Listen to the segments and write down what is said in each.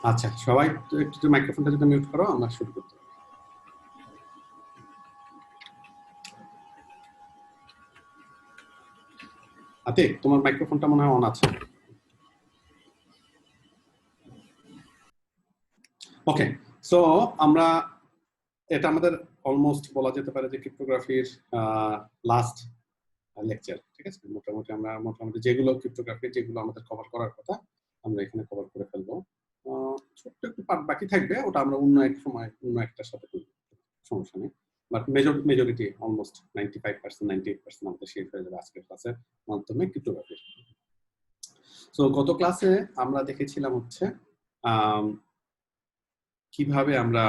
আচ্ছা, সবাই একটু মাইক্রোফোনটা যদি মিউট করো, আমরা শুরু করতে পারি। আতিক, তোমার মাইক্রোফোনটা মনে হয় অন আছে। ওকে, সো আমরা এটা আমাদের অলমোস্ট বলা যেতে পারে যে ক্রিপ্টোগ্রাফির লাস্ট লেকচার। ঠিক আছে, মোটামুটি যেগুলো ক্রিপ্টোগ্রাফি যেগুলো আমাদের কভার করার কথা আমরা এখানে কভার করে ফেলবো। ছোট্ট একটু পার্ট বাকি থাকবে, ওটা আমরা অন্য এক সময় অন্য একটার সাথে করবো, সমস্যা নেই। বাট মেজরিটি অলমোস্ট 95% 98% আমাদের শেষ হয়ে যাবে আজকের ক্লাসের মাধ্যমে ক্রিপ্টোগ্রাফি। সো গত ক্লাসে আমরা দেখেছিলাম হচ্ছে কিভাবে আমরা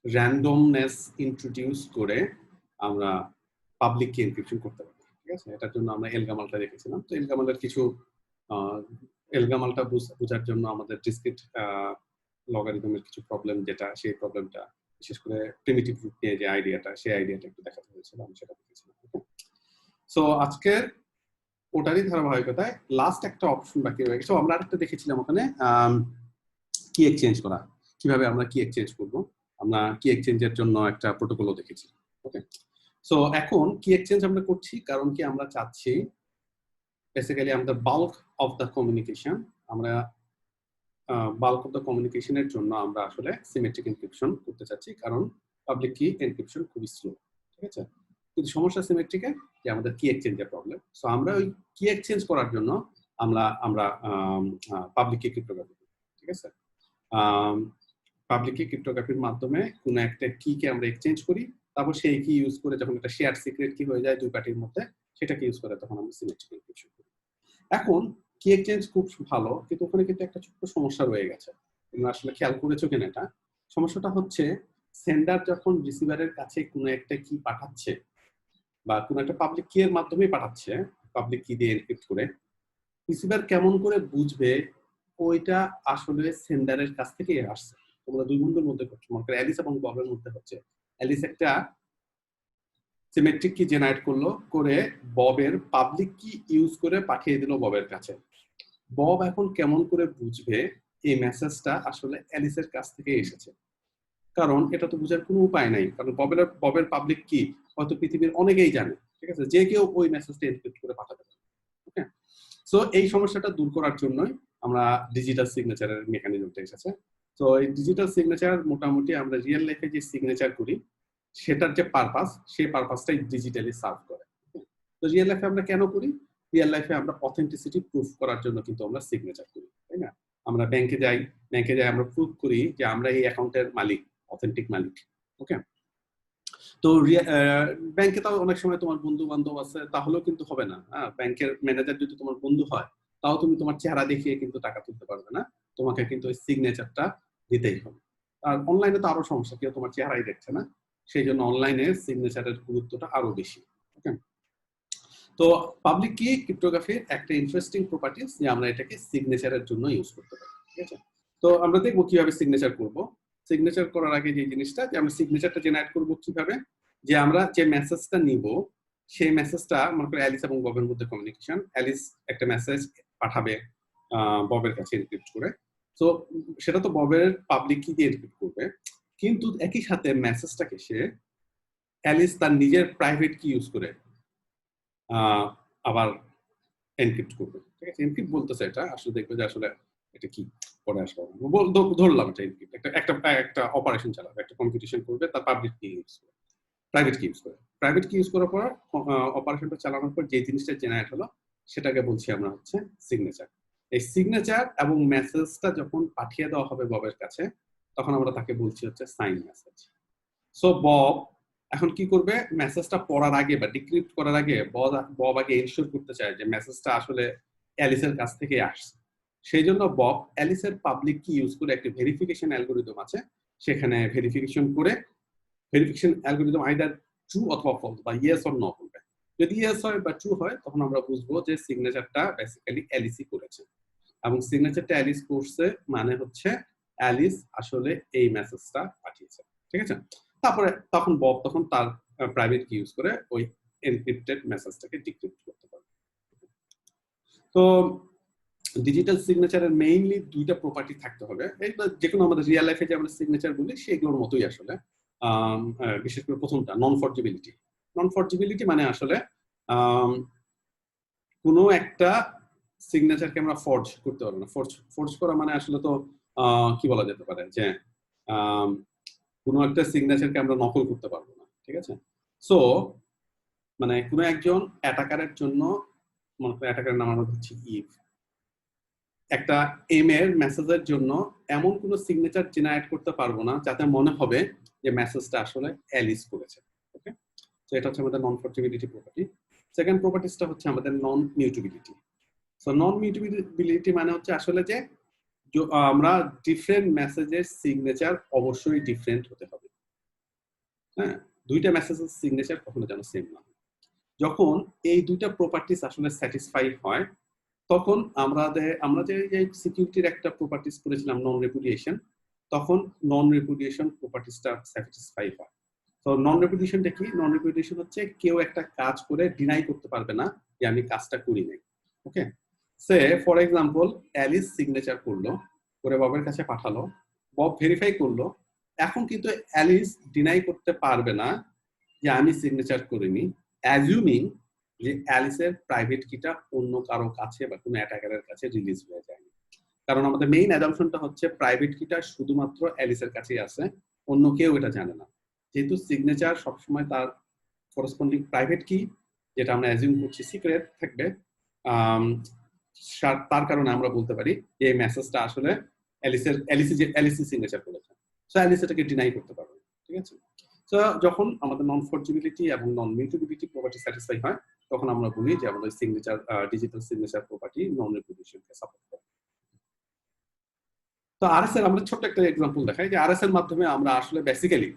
র্যান্ডমনেস ইন্ট্রোডিউস করে আমরা পাবলিক কি এনক্রিপশন করতে পারি। ঠিক আছে, এটার জন্য আমরা এলগামালটা দেখেছিলাম। তো এলগামালের কিছু এলগামালটা বোঝার জন্য আমাদের ডিসক্রিট লগারিদমের কিছু প্রবলেম, যেটা সেই প্রবলেমটা বিশেষ করে প্রিমিটিভ রুট নিয়ে যে আইডিয়াটা, সেই আইডিয়াটা একটু দেখাতে হয়েছিল, আমি সেটা দেখেছিলাম। সো আজকের ওটারই ধারাবাহিকতায় লাস্ট একটা অপশন বাকি রয়ে গেছে। আমরা আরেকটা দেখেছিলাম ওখানে কি এক্সচেঞ্জ করা, কিভাবে আমরা কি এক্সচেঞ্জ করব। আমরা কি এক্সচেঞ্জের জন্য একটা প্রোটোকলও দেখেছি। ওকে, সো এখন কি এক্সচেঞ্জ আমরা করছি কারণ কি আমরা চাচ্ছি বেসিক্যালি আমাদের বাল্ক অফ দ্য কমিউনিকেশন, আমরা বাল্ক অফ দ্য কমিউনিকেশনের জন্য আমরা আসলে সিমেট্রিক এনক্রিপশন করতে চাচ্ছি, কারণ পাবলিক কি এনক্রিপশন খুবই স্লো। ঠিক আছে, কিন্তু সমস্যা সিমেট্রিকে যে আমাদের কি এক্সচেঞ্জের প্রবলেম। সো আমরা ওই কি এক্সচেঞ্জ করার জন্য আমরা আমরা পাবলিক কি ক্রিপ্টোগ্রাফি করি। ঠিক আছে, পাবলিক কি ক্রিপ্টোগ্রাফির মাধ্যমে কোনো একটা কিকে আমরা এক্সচেঞ্জ করি, তারপর সেই কি ইউজ করে যখন একটা শেয়ার সিক্রেট কি হয়ে যায় দুই পার্টির মধ্যে, সেটাকে ইউজ করে তখন আমরা সিমেট্রিক এনক্রিপশন করি। এখন কি এক্সচেঞ্জ খুব ভালো, কিন্তু ওখানে কিন্তু একটা ছোট্ট সমস্যা রয়ে গেছে। তোমরা আসলে খেয়াল করেছো কিনা এটা? সমস্যাটা হচ্ছে সেন্ডার যখন রিসিভারের কাছে কোনো একটা কি পাঠাচ্ছে বা কোনো একটা পাবলিক কি এর মাধ্যমে পাঠাচ্ছে, পাবলিক কি দিয়ে এনক্রিপ্ট করে, রিসিভার কেমন করে বুঝবে ওইটা আসলে সেন্ডারের কাছ থেকে আসছে? তোমরা দুই বন্ধুর মধ্যে করছো, মনে করো অ্যালিস এবং ববের মধ্যে হচ্ছে। অ্যালিস একটা সিমেট্রিক কি জেনারেট করলো, করে ববের পাবলিক কি ইউজ করে পাঠিয়ে দিল ববের কাছে। বব এখন কেমন করে বুঝবে এই মেসেজটা আসলে অ্যালিসের কাছ থেকে এসেছে? কারণ এটা তো বোঝার কোনো উপায় নাই, কারণ ববের পাবলিক কি হয়তো পৃথিবীর অনেকেই জানে। ঠিক আছে, যে কেউ ওই মেসেজটা এনক্রিপ্ট করে পাঠাতে পারে। ওকে, সো এই সমস্যাটা দূর করার জন্যই আমরা ডিজিটাল সিগনেচারের মেকানিজমটা এসেছে। তো এই ডিজিটাল সিগনেচার মোটামুটি আমরা রিয়েল লাইফে যে সিগনেচার করি সেটার যে পারপাস, সেই পারপাসটাই ডিজিটালি সার্ভ করে। তো রিয়েল লাইফে আমরা কেন করি? রিয়েল লাইফে আমরা অথেন্টিসিটি প্রুফ করার জন্য কিন্তু আমরা সিগনেচার করি, তাই না? আমরা ব্যাংকে যাই আমরা প্রুফ করি যে আমরা এই অ্যাকাউন্টের মালিক, অথেন্টিক মালিক। ওকে, তো ব্যাংকে তাও অনেক সময় তোমার বন্ধু বান্ধব আছে, তাহলেও কিন্তু হবে না। ব্যাংকের ম্যানেজার যদি তোমার বন্ধু হয়, তাও তুমি তোমার চেহারা দেখিয়ে কিন্তু টাকা তুলতে পারবে না, তোমাকে কিন্তু ওই সিগনেচারটা দিতেই হবে। আর অনলাইনে তো আরো সমস্যা, কেউ তোমার চেহারাই দেখছে না, সেই জন্য অনলাইনে সিগনেচারের গুরুত্বটা আরো বেশি। ওকে, তো পাবলিক কি ক্রিপ্টোগ্রাফির একটা ইন্টারেস্টিং প্রপার্টিজ যে আমরা এটাকে সিগনেচারের জন্য ইউজ করতে পারি। ঠিক আছে, তো আমরা দেখবো কিভাবে সিগনেচার করব। সিগনেচার করার আগে যে জিনিসটা, যে আমরা সিগনেচারটা জেনারেট করব কিভাবে, যে আমরা যে মেসেজটা নিব সেই মেসেজটা মনে করি অ্যালিস এবং ববের মধ্যে কমিউনিকেশন, অ্যালিস একটা মেসেজ পাঠাবে ববের কাছে এনক্রিপ্ট করে। তো সেটা তো ববের পাবলিক কি দিয়ে এনক্রিপ্ট করবে, কিন্তু একই সাথে মেসেজটাকে সে অ্যালিস তার নিজের প্রাইভেট কি ইউজ করে আবার এনক্রিপ্ট করবে। ঠিক আছে, এনক্রিপ্ট বলতেছে এটা আসলে দেখবে যে আসলে এটা কি পরে আসবে, ধরলাম এটা এনক্রিপ্ট, একটা অপারেশন চালাবে, একটা কম্পিটিশন করবে, তার পাবলিক কি ইউজ করে, প্রাইভেট কি ইউজ করে। প্রাইভেট কি ইউজ করার পর অপারেশনটা চালানোর পর যে জিনিসটা জেনারেট হলো সেটাকে বলছি আমরা হচ্ছে সিগনেচার। এই সিগনেচার এবং মেসেজটা যখন পাঠিয়ে দেওয়া হবে ববের কাছে, তখন আমরা তাকে বলছি হচ্ছে সাইন মেসেজ। সো বব এখন কি করবে, মেসেজটা পড়ার আগে বা ডিক্রিপ্ট করার আগে বব আগে এনশিওর করতে চায় যে মেসেজটা আসলে অ্যালিসের কাছ থেকে আসছে। সেই জন্য বব অ্যালিসের পাবলিক কি ইউজ করে একটা ভেরিফিকেশন অ্যালগোরিদম আছে, সেখানে ভেরিফিকেশন করে, ভেরিফিকেশন অ্যালগোরিদম আইদার ট্রু অথবা ফলস বা ইয়েস অর নো বলবে। যদি ইয়েস হয় বা ট্রু হয়, তখন আমরা বুঝবো যে সিগনেচারটা বেসিক্যালি অ্যালিসই করেছে, এবং সিগনেচারটা অ্যালিস করছে মানে হচ্ছে অ্যালিস আসলে এই মেসেজটা পাঠিয়েছে। ঠিক আছে, তারপরে তখন তার প্রাইভেট কি ইউজ করে ওই এনক্রিপ্টেড মেসেজটাকে ডিক্রিপ্ট করতে পারবে। তো ডিজিটাল সিগনেচারের মেইনলি দুইটা প্রপার্টি থাকতে হবে, যে কোনো আমাদের রিয়েল লাইফে যে আমরা সিগনেচার বলি সেগুলোর মতোই আসলে। বিশেষ করে প্রথমটা নন ফর্জিবিলিটি। নন ফর্জিবিলিটি মানে আসলে কোনো একটা সিগনেচারকে আমরা ফর্জ করতে পারবো না। ফর্জ করা মানে আসলে তো কি বলা যেতে পারে যে কোনো একটা সিগনেচারকে আমরা নকল করতে পারবো না, ঠিক আছে? সো মানে কোনো একজন অ্যাটাকারের জন্য, মনে করেন অ্যাটাকারের নাম আমাদের হচ্ছে ইভ, একটা এম এর মেসেজের জন্য এমন কোনো সিগনেচার জেনারেট করতে পারবো না যাতে মনে হবে যে মেসেজটা আসলে অ্যালিস করেছে। ওকে, তো এটা হচ্ছে আমাদের নন ফর্জিবিলিটি প্রপার্টি। সেকেন্ড প্রপার্টিসটা হচ্ছে আমাদের নন মিউটেবিলিটি। সো নন মিউটেবিলিটি মানে হচ্ছে আসলে যে আমরা ডিফারেন্ট মেসেজের সিগনেচার অবশ্যই ডিফারেন্ট হতে হবে। হ্যাঁ, দুইটা মেসেজের সিগনেচার কখনো যেন সেম না। যখন এই দুইটা প্রপার্টিস আসলে স্যাটিসফাই হয় তখন আমরা যে সিকিউরিটির একটা প্রপার্টিস করেছিলাম নন রেপুডিয়েশন, তখন নন রেপুডিয়েশন প্রপার্টিসটা স্যাটিসফাই হয়। তো নন রেপুডিয়েশনটা কি? নন রেপুডিয়েশন হচ্ছে কেউ একটা কাজ করে ডিনাই করতে পারবে না যে আমি কাজটা করি নাই। ওকে, সে ফর এক্সাম্পল অ্যালিস সিগনেচার করলো, করে ববের কাছে পাঠালো, বব ভেরিফাই করলো, এখন কিন্তু অ্যালিস ডিনাই করতে পারবে না যে আমি সিগনেচার করিনি, অ্যাজিউমিং যে অ্যালিসের প্রাইভেট কিটা অন্য কারো কাছে বা কোনো অ্যাটাকারের কাছে রিলিজ হয়ে যায়। কারণ আমাদের মেইন অ্যাজাম্পশনটা হচ্ছে প্রাইভেট কিটা শুধুমাত্র অ্যালিসের কাছেই আছে, অন্য কেউ এটা জানে না। যেহেতু সিগনেচার সবসময় তার করসপন্ডিং প্রাইভেট কি, যেটা আমরা অ্যাজিউম করছি সিক্রেট থাকবে, তার কারণে আমরা বলতে পারি যে এই মেসেজটা আসলে অ্যালিসি সিগনেচার করেছে, সো অ্যালিস এটাকে ডিনাই করতে পারবে। ঠিক আছে, সো যখন আমাদের নন ফর্জিবিলিটি এবং নন মিউটেবিলিটি প্রপার্টি স্যাটিসফাই হয় তখন আমরা বলি যে আমাদের সিগনেচার ডিজিটাল সিগনেচার প্রপার্টি নন রেপুডিয়েশনকে সাপোর্ট করে। তো আরএস এর আমরা ছোট্ট একটা এক্সাম্পল দেখাই যে আরএস এর মাধ্যমে আমরা আসলে বেসিক্যালি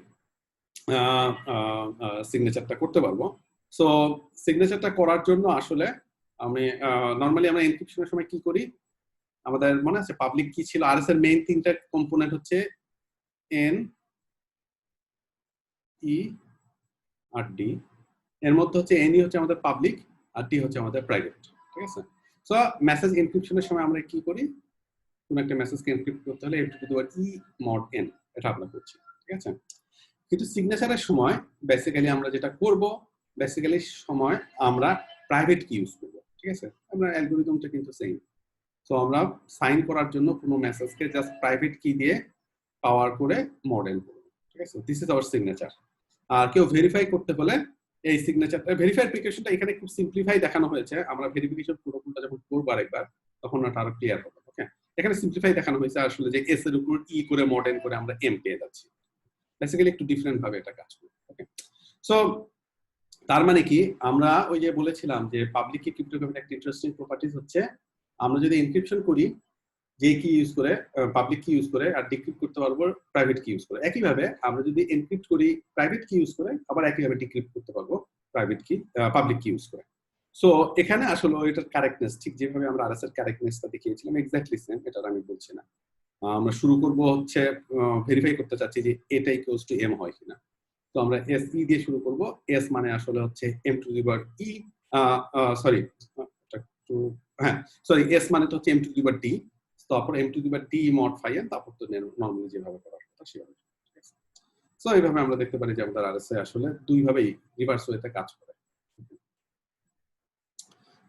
সিগনেচারটা করতে পারবো। সো সিগনেচারটা করার জন্য আসলে আমি নরমালি আমরা এনক্রিপশনের সময় কি করি, আমাদের মনে আছে পাবলিক কি ছিল? আরএস এর মেইন তিনটা কম্পোনেন্ট হচ্ছে এন, ই আর ডি। এর মধ্যে হচ্ছে এনই হচ্ছে আমাদের পাবলিক আর ডি হচ্ছে আমাদের প্রাইভেট। ঠিক আছে, সো মেসেজ এনক্রিপশনের সময় আমরা কি করি, কোন একটা মেসেজকে এনক্রিপ্ট করতে হলে ই মড এন এটা আমরা করছি। ঠিক আছে, কিন্তু সিগনেচারের সময় বেসিক্যালি আমরা যেটা করব, বেসিক্যালি সময় আমরা প্রাইভেট কি ইউজ করব। ঠিক আছে, আমরা অ্যালগরিদমটা কিন্তু সেম। সো আমরা সাইন করার জন্য কোনো মেসেজকে জাস্ট প্রাইভেট কি দিয়ে পাওয়ার করে মডেল করব। ঠিক আছে, দিস ইজ আওয়ার সিগনেচার। আর কেউ ভেরিফাই করতে হলে এই সিগনেচারটা ভেরিফাইফিকেশনটা এখানে খুব সিম্পলিফাই দেখানো হয়েছে। আমরা ভেরিফিকেশন পুরোটা যখন করবো আরেকবার তখন ওটা আরো ক্লিয়ার হবে। ওকে, এখানে সিম্পলিফাই দেখানো হয়েছে আসলে যে এস এর উপর ই করে মডেল করে আমরা এম পেয়ে যাচ্ছি। বেসিক্যালি একটু ডিফারেন্ট ভাবে এটা কাজ করে। ওকে, সো তার মানে কি আমরা ওই যে বলেছিলাম যে পাবলিক কি ক্রিপ্টোগ্রাফির একটা ইন্টারেস্টিং প্রপার্টিজ হচ্ছে আমরা যদি এনক্রিপশন করি যে কি ইউজ করে, পাবলিক কি ইউজ করে, আর ডিক্রিপ্ট করতে পারবো প্রাইভেট কি ইউজ করে। একইভাবে আমরা যদি এনক্রিপ্ট করি প্রাইভেট কি ইউজ করে, আবার একইভাবে ডিক্রিপ্ট করতে পারবো প্রাইভেট কি পাবলিক কি ইউজ করে। সো এখানে আসলে এটার কারেক্টনেস ঠিক যেভাবে আমরা আরএস এর কারেক্টনেসটা দেখিয়েছিলাম এক্স্যাক্টলি সেম, এটা আমি বলছি না। আমরা শুরু করব হচ্ছে ভেরিফাই করতে চাচ্ছি যে এটা ইকুয়ালস টু এম হয় কিনা। তো আমরা এস ই দিয়ে শুরু করব। এস মানে আসলে হচ্ছে M to the power E, sorry একটু, হ্যাঁ সরি, এস মানে তো হচ্ছে M to the power D, তারপর M to the power D mod phi N, তারপর তো নরমালি যেভাবে করার কথা সেভাবে। সো এইভাবে আমরা দেখতে পারি যে আমাদের আরএসএ আসলে দুই ভাবেই রিভার্স ওয়েতে কাজ করে।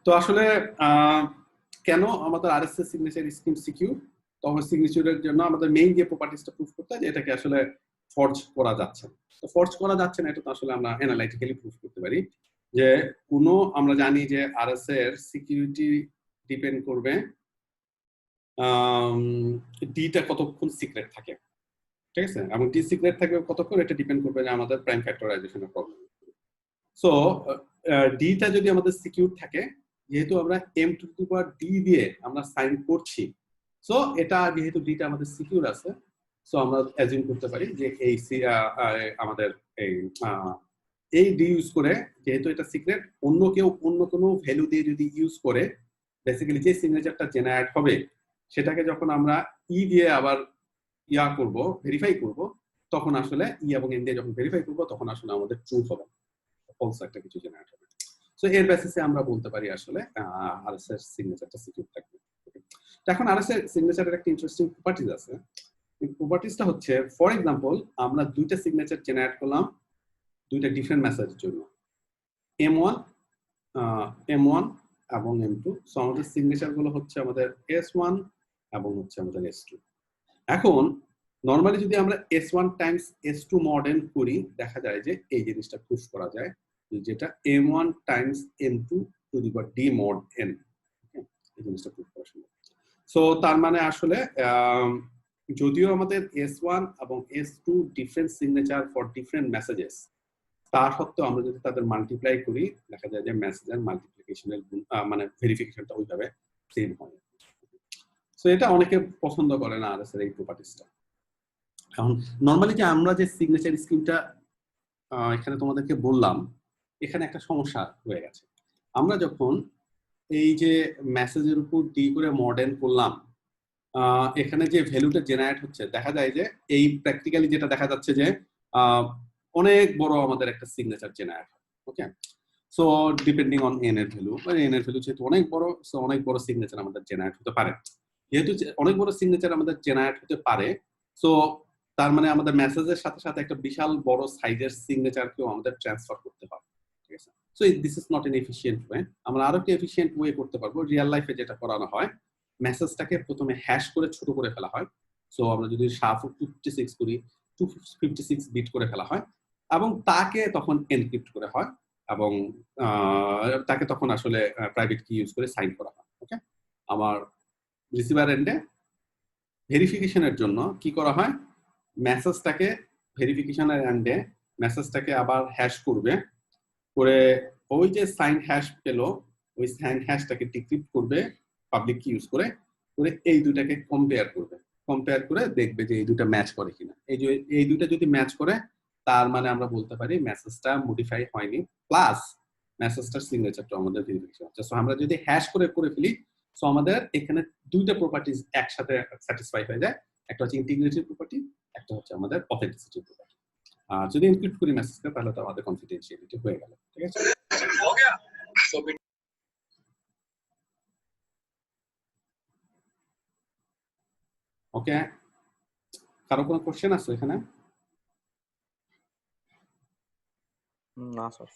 তো আসলে কেন আমাদের আরএসএ সিগনেচার স্কিম সিকিউর? তখন সিগনেচারের জন্য আমাদের মেইন যে প্রপার্টিসটা প্রুফ করতে হয় যে এটাকে আসলে ফর্জ করা যাচ্ছে না। তো ফর্জ করা যাচ্ছে না এটা তো আসলে আমরা অ্যানালাইটিক্যালি প্রুফ করতে পারি যে কোনো, আমরা জানি যে আরএসএ এর সিকিউরিটি ডিপেন্ড করবে ডিটা কতক্ষণ সিক্রেট থাকে। ঠিক আছে, এবং ডি সিক্রেট থাকবে কতক্ষণ এটা ডিপেন্ড করবে যে আমাদের প্রাইম ফ্যাক্টরাইজেশনের প্রবলেম। সো ডিটা যদি আমাদের সিকিউর থাকে, যেহেতু আমরা m to the power d দিয়ে আমরা সাইন করছি, সো এটা যেহেতু ডিটা আমাদের সিকিউর আছে, সো আমরা অ্যাজিউম করতে পারি যে এই আমাদের এই ডি ইউজ করে, যেহেতু এটা সিক্রেট, অন্য কেউ অন্য কোনো ভ্যালু দিয়ে যদি ইউজ করে বেসিক্যালি যে সিগনেচারটা জেনারেট হবে সেটাকে যখন আমরা ই দিয়ে আবার করব, ভেরিফাই করব, তখন আসলে ই এবং এন দিয়ে যখন ভেরিফাই করব তখন আসলে আমাদের ট্রু হবে, ফলস একটা কিছু জেনারেট হবে। সো এর বেসিসে আমরা বলতে পারি আসলে আরএসএস সিগনেচারটা সিকিউর থাকবে। তো এখন আরএসএ সিগনেচারের একটা ইন্টারেস্টিং প্রপার্টিজ আছে। এই প্রপার্টিজটা হচ্ছে, ফর এক্সাম্পল আমরা দুইটা সিগনেচার জেনারেট করলাম দুইটা ডিফারেন্ট মেসেজের জন্য, M1 M1 এবং M2। সো আমাদের সিগনেচার গুলো হচ্ছে আমাদের S1 এবং হচ্ছে আমাদের S2। এখন নরমালি যদি আমরা S1 টাইমস S2 মডেল করি, দেখা যায় যে এই জিনিসটা প্রুফ করা যায়, যেটা M1 Times M2 two the power D mod n। এই জিনিসটা প্রুফ করা সম্ভব। সো তার মানে আসলে যদিও আমাদের S1 এবং S2 different signature for different messages, তা সত্ত্বেও আমরা যদি তাদের মাল্টিপ্লাই করি, দেখা যায় যে মেসেজের মাল্টিপ্লিকেশনের মানে ভেরিফিকেশনটা ওইভাবে সেম হয়। সো এটা অনেকে পছন্দ করে না আরএস এর এই প্রপার্টিসটা। এখন নরমালি যে আমরা যে সিগনেচার স্কিমটা এখানে তোমাদেরকে বললাম, এখানে একটা সমস্যা হয়ে গেছে। আমরা যখন এই যে মেসেজের উপর ডি করে মডেল করলাম, এখানে যে ভ্যালুটা জেনারেট হচ্ছে, দেখা যায় যে এই প্র্যাকটিক্যালি যেটা দেখা যাচ্ছে যে অনেক বড় আমাদের একটা সিগনেচার জেনারেট হয়। ওকে, সো ডিপেন্ডিং অন এন এর ভ্যালু, এন এর ভ্যালু যেহেতু অনেক বড়, সো অনেক বড় সিগনেচার আমাদের জেনারেট হতে পারে। যেহেতু অনেক বড় সিগনেচার আমাদের জেনারেট হতে পারে, সো তার মানে আমাদের মেসেজের সাথে সাথে একটা বিশাল বড় সাইজের সিগনেচারকেও আমাদের ট্রান্সফার করতে হয়। ঠিক আছে, so this is not an efficient way. আমরা আরো একটা এফিশিয়েন্ট ওয়ে করতে পারবো। রিয়েল লাইফে যেটা করানো হয়, মেসেজটাকে প্রথমে হ্যাশ করে ছোট করে ফেলা হয়। সো আমরা যদি SHA-256 করি, 256 বিট করে ফেলা হয় এবং তাকে তখন এনক্রিপ্ট করে হয় এবং তাকে তখন আসলে প্রাইভেট কি ইউজ করে সাইন করা হয়। ওকে, আমার রিসিভার এন্ডে ভেরিফিকেশনের জন্য কি করা হয়, মেসেজটাকে ভেরিফিকেশনের এন্ডে মেসেজটাকে আবার হ্যাশ করবে, করে ওই যে সাইন হ্যাশ পেলো, ওই সাইন হ্যাশটাকে ডিক্রিপ্ট করবে পাবলিক কি ইউজ করে, করে এই দুটাকে কম্পেয়ার করবে। কম্পেয়ার করে দেখবে যে এই দুটা ম্যাচ করে কিনা। এই দুটা যদি ম্যাচ করে, তার মানে আমরা বলতে পারি মেসেজটা মডিফাই হয়নি, প্লাস মেসেজটার সিগনেচারটা আমাদের ভেরিফিকেশন হচ্ছে। সো আমরা যদি হ্যাশ করে ফেলি, সো আমাদের এখানে দুইটা প্রপার্টিজ একসাথে স্যাটিসফাই হয়ে যায়। একটা হচ্ছে ইন্টিগ্রিটি প্রপার্টি, একটা হচ্ছে আমাদের অথেন্টিসিটি প্রপার্টি। আর যদি এনক্রিপ্ট করি মেসেজটা, তাহলে তো আমাদের কনফিডেন্সিয়ালিটি হয়ে গেল। ঠিক আছে, ওকে। কারো কোনো কোশ্চেন আছে এখানে? না স্যার।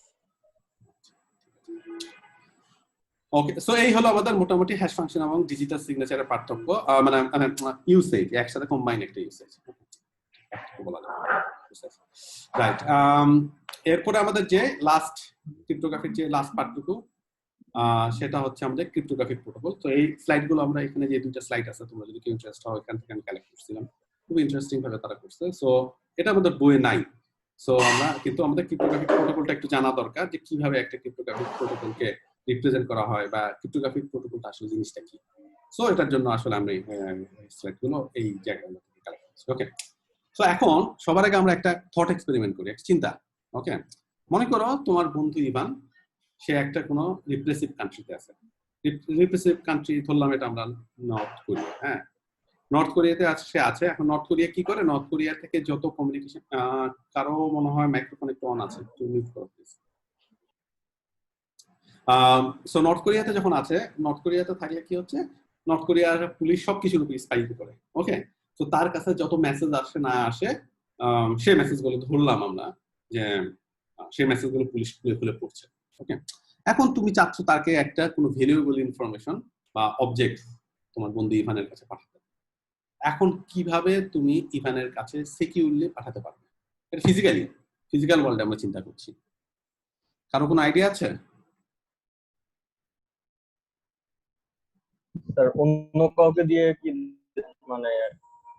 ওকে, সো এই হলো আমাদের মোটামুটি হ্যাশ ফাংশন এবং ডিজিটাল সিগনেচারের পার্থক্য, মানে ইউসেজ, একসাথে কম্বাইন একটা ইউসেজ বলা যায়। রাইট, এরপরে আমাদের যে লাস্ট ক্রিপ্টোগ্রাফির যে লাস্ট পার্টটুকু, সেটা হচ্ছে আমাদের ক্রিপ্টোগ্রাফিক প্রোটোকল। তো এই স্লাইডগুলো আমরা এখানে যে দুইটা স্লাইড আছে, তোমরা যদি কেউ ইন্টারেস্ট হও, এখান থেকে আমি কালেক্ট করছিলাম, খুব ইন্টারেস্টিং ভাবে তারা করছে। সো এটা আমাদের বইয়ে নাই। সো আমরা কিন্তু আমাদের ক্রিপ্টোগ্রাফিক প্রোটোকলটা একটু জানা দরকার, যে কিভাবে একটা ক্রিপ্টোগ্রাফিক প্রোটোকলকে রিপ্রেজেন্ট করা হয় বা ক্রিপ্টোগ্রাফিক প্রোটোকলটা আসলে জিনিসটা কি। সো এটার জন্য আসলে আমরা স্লাইডগুলো এই জায়গাগুলো থেকে কালেক্ট করছি। ওকে, সো এখন সবার আগে আমরা একটা থট এক্সপেরিমেন্ট করি, একটা চিন্তা। ওকে, মনে করো তোমার বন্ধু ইভান, সে একটা কোনো রিপ্রেসিভ কান্ট্রিতে আছে। রিপ্রেসিভ কান্ট্রি ধরলাম এটা আমরা নর্থ কোরিয়া। হ্যাঁ, নর্থ কোরিয়াতে সে আছে। এখন নর্থ কোরিয়া কি করে, নর্থ কোরিয়া থেকে যত কমিউনিকেশন, কারো মনে হয় মাইক্রোফোন একটু অন আছে, একটু মিউট করো প্লিজ। সো নর্থ কোরিয়াতে যখন আছে, নর্থ কোরিয়াতে থাকলে কি হচ্ছে, নর্থ কোরিয়ার পুলিশ সবকিছুর উপর স্পাই করে। ওকে, তো তার কাছে যত মেসেজ আসে না আসে, সেই মেসেজগুলো ধরলাম আমরা যে সেই মেসেজগুলো পুলিশ খুলে খুলে পড়ছে। ওকে, এখন তুমি চাচ্ছ তাকে একটা কোনো ভ্যালুয়েবল ইনফরমেশন বা অবজেক্ট তোমার বন্ধু ইভানের কাছে পাঠাতে। এখন কিভাবে তুমি ইভানের কাছে সিকিউরলি পাঠাতে পারবে? এটা ফিজিক্যাল ওয়ার্ল্ডে আমরা চিন্তা করছি। কারো কোনো আইডিয়া আছে? স্যার অন্য কাউকে দিয়ে কি মানে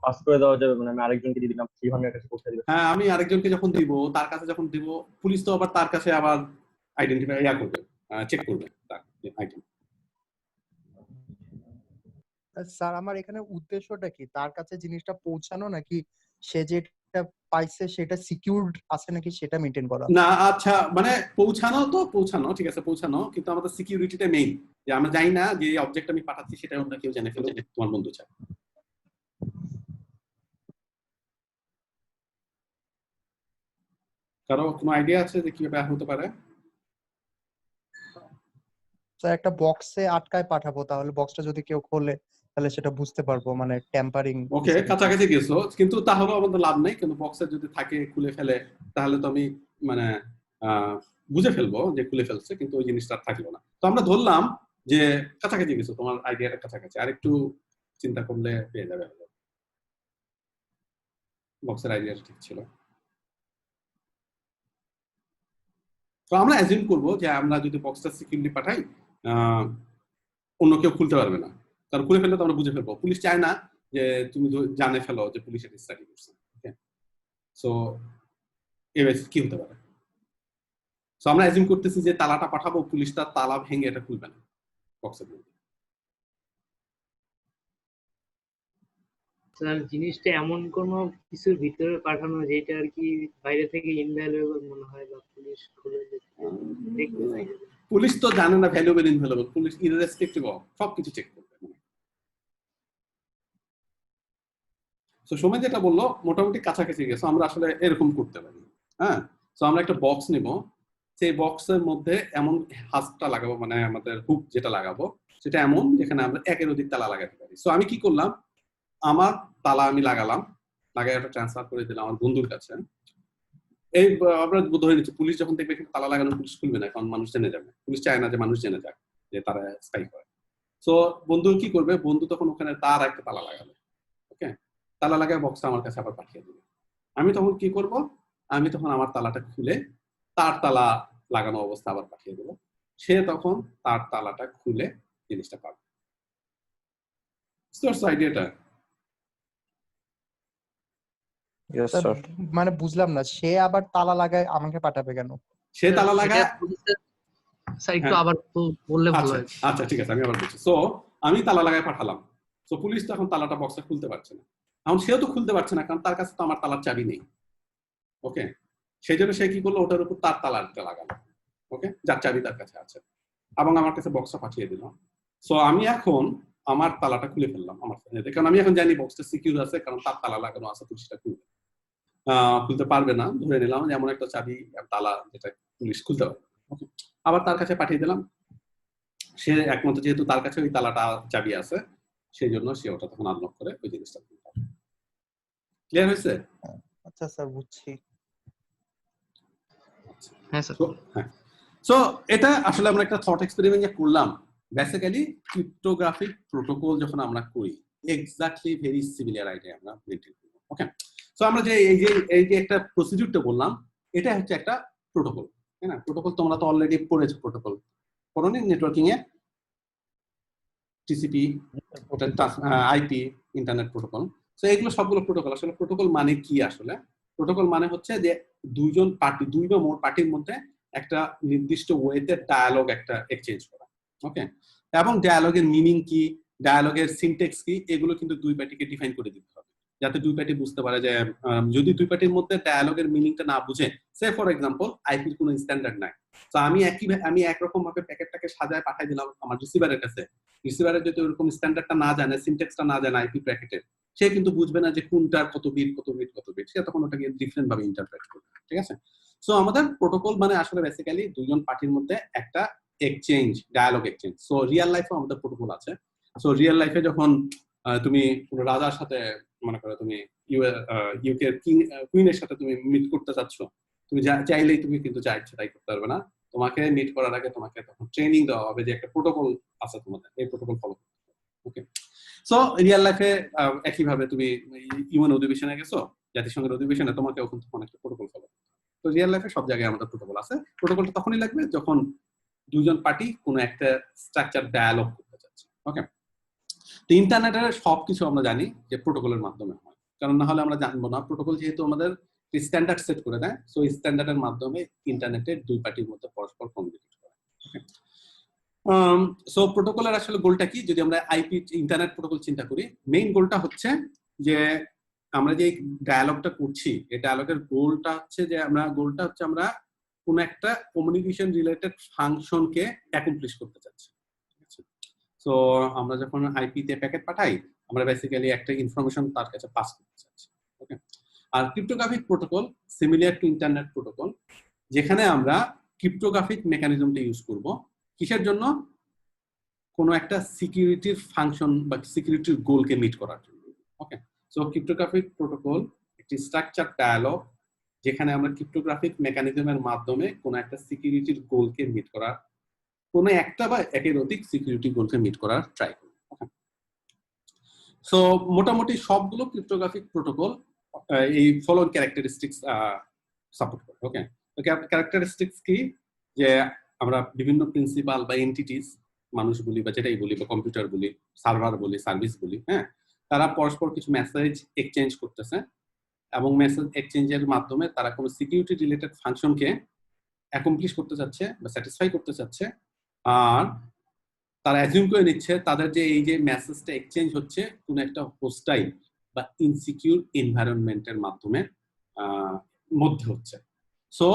পাস করে দেওয়া যাবে? মানে আমি আরেকজনকে দিয়ে দিলাম, ইভানের কাছে পৌঁছে দিবে। হ্যাঁ, আমি আরেকজনকে যখন দিব, তার কাছে যখন দিব, পুলিশ তো আবার তার কাছে আবার আইডেন্টিফাই করবে, চেক করবে তার আইডেন্টি। স্যার আমার এখানে উদ্দেশ্যটা কি, তার কাছে জিনিসটা পৌঁছানো নাকি সে যেটা পাইছে সেটা সিকিউরড আছে নাকি সেটা মেইনটেইন করা? না, আচ্ছা, মানে পৌঁছানো তো পৌঁছানো, ঠিক আছে, পৌঁছানো, কিন্তু আমাদের সিকিউরিটিটা মেইন, যে আমরা জানি না যে এই অবজেক্ট আমি পাঠাচ্ছি সেটা অন্য কেউ জেনে ফেলে, তোমার বন্ধু চায়। কারো কোনো আইডিয়া আছে যে কিভাবে হতে পারে? স্যার একটা বক্সে আটকায় পাঠাবো, তাহলে বক্সটা যদি কেউ খোলে তাহলে সেটা বুঝতে পারবো, মানে ট্যাম্পারিং। ওকে, কাছাকাছি গেছো, কিন্তু তাহলেও আমাদের লাভ নেই, কিন্তু বক্সে যদি থাকে খুলে ফেলে তাহলে তো আমি মানে বুঝে ফেলবো যে খুলে ফেলছে, কিন্তু ওই জিনিসটা আর থাকলো না। তো আমরা ধরলাম যে কাছাকাছি গেছো, তোমার আইডিয়াটা কাছাকাছি, আর একটু চিন্তা করলে পেয়ে যাবে, বক্সের আইডিয়াটা ঠিক ছিল। তো আমরা অ্যাজিউম করবো যে আমরা যদি বক্সটা সিকিউরলি পাঠাই, অন্য কেউ খুলতে পারবে না, কারণ খুলে ফেললে তো আমরা বুঝে ফেলবো। পুলিশ চায় না যে তুমি জানে ফেলো যে পুলিশ এটা স্টাডি করছে। সো এবার কি হতে পারে? সো আমরা অ্যাজিউম করতেছি যে তালাটা পাঠাবো, পুলিশ তার তালা ভেঙে এটা খুলবে না বক্সের মধ্যে। স্যার জিনিসটা এমন কোনো কিছুর ভিতরে পাঠানো যেটা আর কি বাইরে থেকে ইনভ্যালুয়েবল মনে হয়, বা পুলিশ খুলে দেখতে চাই। পুলিশ তো জানে না valuable invaluable, police irrespective of সবকিছু চেক করবে। তো সময় যেটা বললো মোটামুটি কাছাকাছি গেছে, আমরা আসলে এরকম করতে পারি। হ্যাঁ, তো আমরা একটা বক্স নিব, সেই বক্সের মধ্যে এমন হাসটা লাগাবো, মানে আমাদের হুক যেটা লাগাবো সেটা এমন যেখানে আমরা একের অধিক তালা লাগাতে পারি। সো আমি কি করলাম, আমার তালা আমি লাগালাম, লাগাই একটা ট্রান্সফার করে দিলাম আমার বন্ধুর কাছে। এই আমরা ধরে নিচ্ছি পুলিশ যখন দেখবে তালা লাগানো, পুলিশ খুলবে না, কারণ মানুষ জেনে যাবে। পুলিশ চায় না যে মানুষ জেনে যাক যে তারা স্পাই করে। সো বন্ধু কি করবে, বন্ধু তখন ওখানে তার একটা তালা লাগাবে। ওকে, তালা লাগায় বক্সটা আমার কাছে আবার পাঠিয়ে দেবে। আমি তখন কি করব, আমি তখন আমার তালাটা খুলে তার তালা লাগানো অবস্থা আবার পাঠিয়ে দেবো। সে তখন তার তালাটা খুলে জিনিসটা পাবে। আইডিয়াটা মানে বুঝলাম না, সে আবার তালা লাগায় আমাকে পাঠাবে কেন? সে তালা লাগায়, স্যার একটু আবার বললে ভালো হয়। আচ্ছা ঠিক আছে, আমি আবার বলছি। সো আমি তালা লাগায় পাঠালাম, তো পুলিশ তো এখন তালাটা বক্সটা খুলতে পারছে না। এখন সেও তো খুলতে পারছে না, কারণ তার কাছে তো আমার তালার চাবি নেই। ওকে, সেই জন্য সে কি করলো, ওটার উপর তার তালাটা লাগালো। ওকে, যার চাবি তার কাছে আছে, এবং আমার কাছে বক্সটা পাঠিয়ে দিল। সো আমি এখন আমার তালাটা খুলে ফেললাম আমার ফোনে, কারণ আমি এখন জানি বক্সটা সিকিউর আছে, কারণ তার তালা লাগানো আছে, পুলিশটা খুলতে পারবে না। ধরে নিলাম যে এমন একটা চাবি তালা যেটা পুলিশ খুলতে পারবে। আবার তার কাছে পাঠিয়ে দিলাম, সে একমাত্র যেহেতু তার কাছে ওই তালাটা চাবি আছে, সেই জন্য সে ওটা তখন আনলক করে ওই জিনিসটা খুলতে পারবে। ক্লিয়ার হয়েছে? আচ্ছা স্যার, বুঝছি। হ্যাঁ স্যার। হ্যাঁ, সো এটা আসলে আমরা একটা থট এক্সপেরিমেন্ট যে করলাম। বেসিক্যালি ক্রিপ্টোগ্রাফিক প্রোটোকল যখন আমরা করি, এক্স্যাক্টলি ভেরি সিমিলার আইডিয়া আমরা মেইনটেইন করব। ওকে, সো আমরা যে এই যে একটা প্রসিডিউরটা বললাম, এটা হচ্ছে একটা প্রোটোকল, তাই না? প্রোটোকল তোমরা তো অলরেডি পড়েছো, প্রোটোকল পড়োনি নেটওয়ার্কিং এ? TCP, IP, internet protocol. So এগুলো সবগুলো প্রোটোকল। আসলে প্রোটোকল মানে কি? আসলে প্রোটোকল মানে হচ্ছে যে দুইজন পার্টি, দুই বা মোর পার্টির মধ্যে একটা নির্দিষ্ট ওয়েতে ডায়ালগ একটা এক্সচেঞ্জ করা। ওকে, এবং ডায়ালগের মিনিং কি, ডায়ালগের সিনটেক্স কি, এগুলো কিন্তু দুই পার্টিকে ডিফাইন করে দিতে হবে, যাতে দুই পার্টি বুঝতে পারে যে যদি দুই পার্টির মধ্যে ডায়ালগের মিনিংটা না বুঝে, সে ফর এক্সাম্পল আইপির কোনো স্ট্যান্ডার্ড নাই, তো আমি একরকম ভাবে প্যাকেটটাকে সাজায় পাঠাই দিলাম আমার রিসিভারের কাছে। রিসিভারের যদি ওরকম স্ট্যান্ডার্ডটা না জানে, সিনটেক্সটা না জানে আইপি প্যাকেটের, সে কিন্তু বুঝবে না যে কোনটার কত বিট কত বিট কত বিট, সে তখন ওটাকে ডিফারেন্ট ভাবে ইন্টারপ্রেট করবে। ঠিক আছে, সো আমাদের প্রোটোকল মানে আসলে বেসিক্যালি দুইজন পার্টির মধ্যে একটা exchange, dialogue exchange. So real লাইফেও আমাদের প্রোটোকল আছে। সো রিয়েল লাইফে যখন তুমি কোনো রাজার সাথে, মনে করো তুমি ইউকে কুইনের সাথে তুমি মিট করতে চাচ্ছ, তুমি চাইলেই তুমি কিন্তু যা ইচ্ছা তাই করতে পারবে না। তোমাকে মিট করার আগে তোমাকে তখন ট্রেনিং দেওয়া হবে যে একটা প্রোটোকল আছে তোমাদের, এই প্রোটোকল ফলো করতে হবে। ওকে, সো রিয়েল লাইফে একইভাবে তুমি ইউএন অধিবেশনে গেছো, জাতিসংঘের অধিবেশনে, তোমাকে ওখানে তখন একটা প্রোটোকল ফলো করতে হবে। তো রিয়েল লাইফে সব জায়গায় আমাদের প্রোটোকল আছে। প্রোটোকলটা তখনই লাগবে যখন দুজন পার্টি কোনো একটা স্ট্রাকচার ডায়ালগ করতে চাচ্ছে। ওকে, তো ইন্টারনেটের সবকিছু আমরা জানি যে প্রোটোকলের মাধ্যমে হয়, কারণ না হলে আমরা জানবো না। প্রোটোকল যেহেতু আমাদের স্ট্যান্ডার্ড সেট করে দেয়, সো স্ট্যান্ডার্ডের মাধ্যমে ইন্টারনেটের দুই পার্টির মধ্যে পরস্পর কমিউনিকেট করে। সো প্রোটোকলের আসলে গোলটা কি? যদি আমরা আইপি ইন্টারনেট প্রোটোকল চিন্তা করি, মেইন গোলটা হচ্ছে যে আমরা যে ডায়ালগটা করছি, এই ডায়ালগের গোলটা হচ্ছে আমরা কোনো একটা কমিউনিকেশন রিলেটেড ফাংশনকে অ্যাকমপ্লিশ করতে চাচ্ছি। সো আমরা যখন আইপি তে প্যাকেট পাঠাই, আমরা বেসিক্যালি একটা ইনফরমেশন তার কাছে পাস করতে চাচ্ছি। ওকে, আর cryptographic protocol similar to internet protocol, যেখানে আমরা ক্রিপ্টোগ্রাফিক মেকানিজমটা ইউজ করব কিসের জন্য? কোনো একটা সিকিউরিটির ফাংশন বা সিকিউরিটির গোলকে মিট করার জন্য। ওকে, সো ক্রিপ্টোগ্রাফিক প্রোটোকল একটি স্ট্রাকচার ডায়ালগ যেখানে আমরা ক্রিপ্টোগ্রাফিক মেকানিজমের মাধ্যমে কোনো একটা সিকিউরিটির গোলকে মিট করার, কোনো একটা বা একের অধিক সিকিউরিটি গোলকে মিট করার ট্রাই করি। সো মোটামুটি সবগুলো ক্রিপ্টোগ্রাফিক প্রোটোকল এই ফলোইং ক্যারেক্টারিস্টিক্স সাপোর্ট করে। ওকে, তো ক্যারেক্টারিস্টিক্স কি, যে আমরা বিভিন্ন প্রিন্সিপাল বা এন্টিটিস, মানুষ বলি বা যেটাই বলি বা কম্পিউটার বলি, সার্ভার বলি, সার্ভিস বলি, হ্যাঁ, তারা পরস্পর কিছু মেসেজ এক্সচেঞ্জ করতেছে এবং মেসেজ এক্সচেঞ্জের মাধ্যমে তারা কোনো সিকিউরিটি রিলেটেড ফাংশনকে অ্যাকমপ্লিশ করতে চাচ্ছে বা স্যাটিসফাই করতে চাচ্ছে। আর তারা অ্যাজিউম করে নিচ্ছে তাদের যে এই যে মেসেজটা এক্সচেঞ্জ হচ্ছে কোনো একটা হোস্টাইল বা ইনসিকিউর এনভায়রনমেন্টের মাধ্যমে মধ্যে হচ্ছে। সো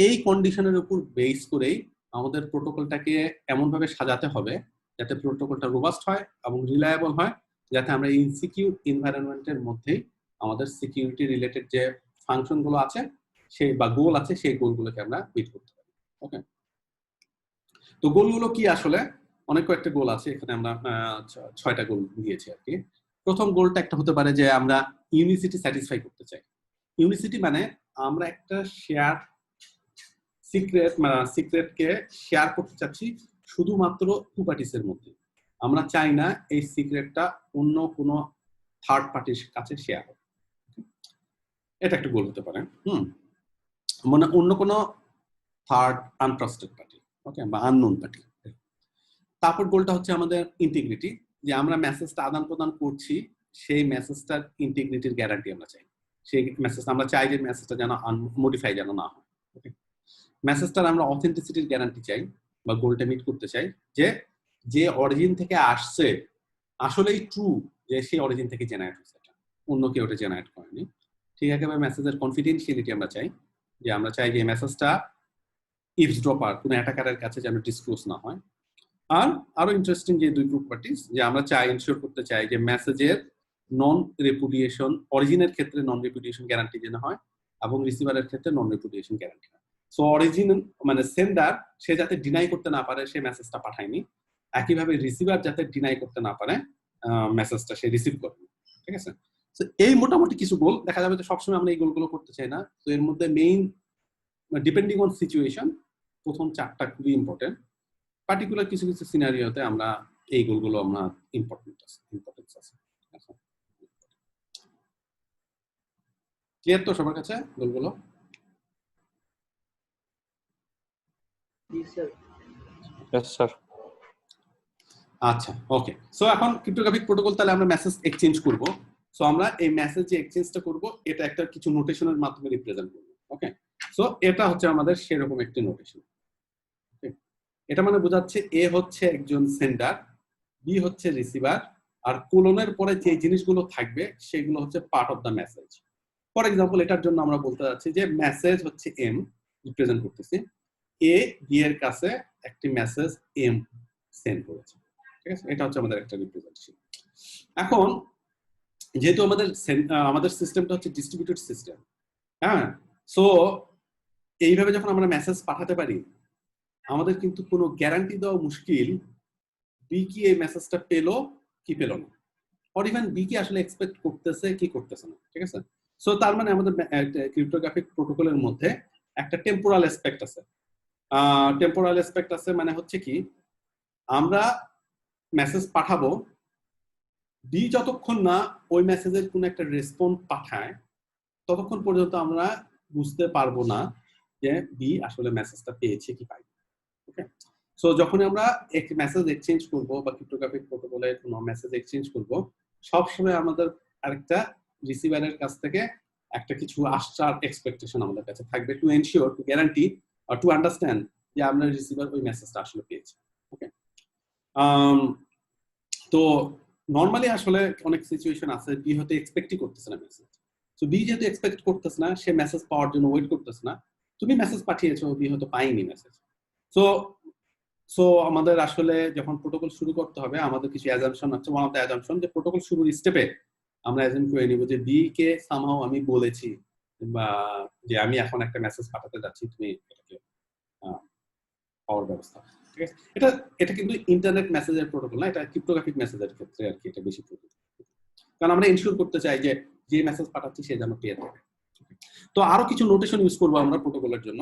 এই কন্ডিশনের উপর বেস করেই আমাদের প্রোটোকলটাকে এমনভাবে সাজাতে হবে যাতে প্রোটোকলটা রোবাস্ট হয় এবং রিলায়েবল হয়, যাতে আমরা ইনসিকিউর এনভায়রনমেন্টের মধ্যেই আমাদের সিকিউরিটি রিলেটেড যে ফাংশনগুলো আছে সেই বা গোল আছে সেই গোলগুলোকে আমরা মিট করতে পারি। ওকে, তো গোলগুলো কি আসলে অনেক কয়েকটা গোল আছে, এখানে আমরা 6টা গোল দিয়েছি আর কি। প্রথম গোলটা একটা হতে পারে যে আমরা ইউনিসিটি স্যাটিসফাই করতে চাই। ইউনিসিটি মানে আমরা একটা শেয়ার সিক্রেটকে শেয়ার করতে চাচ্ছি শুধুমাত্র টু পার্টিসের মধ্যে। আমরা চাই না এই সিক্রেটটা অন্য কোনো থার্ড পার্টির কাছে শেয়ার হবে। এটা একটা গোল হতে পারে। মানে অন্য কোনো থার্ড আনট্রাস্টেড পার্টি, ওকে, বা আননোন পার্টি। তারপর গোলটা হচ্ছে আমাদের ইন্টিগ্রিটি, যে আমরা মেসেজটা আদান প্রদান করছি সেই মেসেজটার ইন্টিগ্রিটির গ্যারান্টি আমরা চাই। সেই মেসেজ আমরা চাই যে মেসেজটা যেন মডিফাই যেন না হয়। ওকে, মেসেজটার আমরা অথেন্টিসিটির গ্যারান্টি চাই বা গোলটা মিট করতে চাই, যে যে অরিজিন থেকে আসছে আসলেই ট্রু, যে সেই অরিজিন থেকে জেনারেট হচ্ছে, অন্য কেউ ওটা জেনারেট করেনি। ঠিক একেবারে মেসেজের কনফিডেন্সিয়ালিটি আমরা চাই, যে আমরা চাই যে মেসেজটা ইভসড্রপার কোনো অ্যাটাকারের কাছে যেন ডিসক্লোজ না হয়। আর আরো ইন্টারেস্টিং যে দুই প্রপার্টিজ, যে আমরা চাই ইনশিওর করতে চাই যে মেসেজের নন রেপুডিয়েশন, অরিজিনের ক্ষেত্রে নন রেপুডিয়েশন গ্যারান্টি যেন হয় এবং রিসিভারের ক্ষেত্রে নন রেপুডিয়েশন গ্যারান্টি হয়। সো অরিজিন মানে সেন্ডার সে যাতে ডিনাই করতে না পারে সে মেসেজটা পাঠায়নি, একইভাবে রিসিভার যাতে ডিনাই করতে না পারে মেসেজটা সে রিসিভ করবে। ঠিক আছে, তো এই মোটামুটি কিছু গোল। দেখা যাবে যে সবসময় আমরা এই গোলগুলো করতে চাই না, তো এর মধ্যে মেইন ডিপেন্ডিং অন সিচুয়েশন প্রথম 4টা খুবই ইম্পর্টেন্ট। পার্টিকুলার কিছু কিছু সিনারিওতে আমরা এই গোলগুলো আমরা ইম্পর্টেন্স আছে। ক্লিয়ার তো সবার কাছে গোলগুলো? আচ্ছা, ওকে। সো এখন ক্রিপ্টোগ্রাফিক প্রোটোকল তাহলে আমরা মেসেজ এক্সচেঞ্জ করব। সো আমরা এই মেসেজ যে এক্সচেঞ্জটা করব এটা একটা কিছু নোটেশনের মাধ্যমে রিপ্রেজেন্ট করব। ওকে, সো এটা হচ্ছে আমাদের সেরকম একটি নোটেশন। এটা মানে বোঝাচ্ছে এ হচ্ছে একজন সেন্ডার, বি হচ্ছে রিসিভার, আর কোলনের পরে যে জিনিসগুলো থাকবে সেগুলো হচ্ছে part of the message. For example এটার জন্য আমরা বলতে যাচ্ছি যে মেসেজ হচ্ছে এম, রিপ্রেজেন্ট করতেছি এ বি এর কাছে একটি মেসেজ এম সেন্ড করেছে। ঠিক আছে, এটা হচ্ছে আমাদের একটা রিপ্রেজেন্টেশন। এখন যেহেতু আমাদের সিস্টেমটা হচ্ছে ডিস্ট্রিবিউটেড সিস্টেম, হ্যাঁ, সো এইভাবে যখন আমরা মেসেজ পাঠাতে পারি আমাদের কিন্তু কোনো গ্যারান্টি দেওয়া মুশকিল বি কি এই মেসেজটা পেলো কি পেলো না, অর ইভেন বি কি আসলে এক্সপেক্ট করতেছে কি করতেছে না। ঠিক আছে, সো তার মানে আমাদের ক্রিপ্টোগ্রাফিক প্রোটোকলের মধ্যে একটা টেম্পোরাল অ্যাসপেক্ট আছে। টেম্পোরাল অ্যাসপেক্ট আছে মানে হচ্ছে কি, আমরা মেসেজ পাঠাবো, বি যতক্ষণ না ওই মেসেজের কোনো একটা রেসপন্স পাঠায় ততক্ষণ পর্যন্ত আমরা বুঝতে পারবো না যে বি আসলে মেসেজটা পেয়েছে কি পাই। ওকে, সো যখন আমরা একটি মেসেজ এক্সচেঞ্জ করব বা ক্রিপ্টোগ্রাফিক প্রোটোকলে কোনো মেসেজ এক্সচেঞ্জ করব, সবসময় আমাদের আরেকটা রিসিভারের কাছ থেকে একটা কিছু আসার এক্সপেকটেশন আমাদের কাছে থাকবে, to ensure, to guarantee, to understand যে আমরা রিসিভার ওই মেসেজটা আসলে পেয়েছে। ওকে, তো নর্মালি আসলে অনেক সিচুয়েশন আছে বি হয়তো এক্সপেক্টই করতেছে না মেসেজ, সো বি যেহেতু এক্সপেক্ট করতেছে না, সে মেসেজ পাওয়ার জন্য ওয়েট করতেছে না, তুমি মেসেজ পাঠিয়েছো, বি হয়তো পাইনি মেসেজ। সো আমাদের আসলে যখন প্রোটোকল শুরু করতে হবে আমাদের কিছু অ্যাজাম্পশন আছে। ওয়ান অফ দ্য অ্যাজাম্পশন যে প্রোটোকল শুরুর স্টেপে আমরা অ্যাজাম্প করে নিব যে বি কে সামহাও আমি বলেছি বা যে আমি এখন একটা মেসেজ পাঠাতে যাচ্ছি, তুমি এটাকে পাওয়ার ব্যবস্থা। ঠিক আছে, এটা এটা কিন্তু ইন্টারনেট মেসেজের প্রোটোকল না, এটা ক্রিপ্টোগ্রাফিক মেসেজের ক্ষেত্রে আর কি এটা বেশি প্রযোজ্য। কারণ আমরা এনশিওর করতে চাই যে যে মেসেজ পাঠাচ্ছি সে যেন পেয়ে থাকে। তো আরো কিছু নোটেশন ইউজ করবো আমরা প্রোটোকলের জন্য।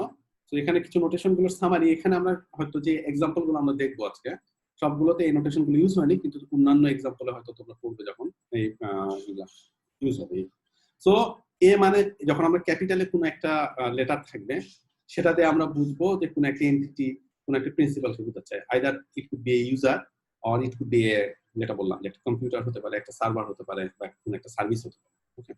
তো এখানে কিছু নোটেশন গুলোর সামারি, এখানে আমরা হয়তো যে এক্সাম্পল গুলো আমরা দেখবো আজকে সবগুলোতে এই নোটেশন গুলো ইউজ হয়নি, কিন্তু অন্যান্য এক্সাম্পলে হয়তো তোমরা পড়বে যখন এই ইউজ হবে। সো এ মানে যখন আমরা ক্যাপিটালে কোনো একটা লেটার থাকবে সেটাতে আমরা বুঝবো যে কোনো একটা এন্টিটি, কোনো একটা প্রিন্সিপালকে বোঝাচ্ছে। Either it could be a user or it could be a, যেটা বললাম যে একটা কম্পিউটার হতে পারে, একটা সার্ভার হতে পারে, বা কোনো একটা সার্ভিস হতে পারে। ওকে,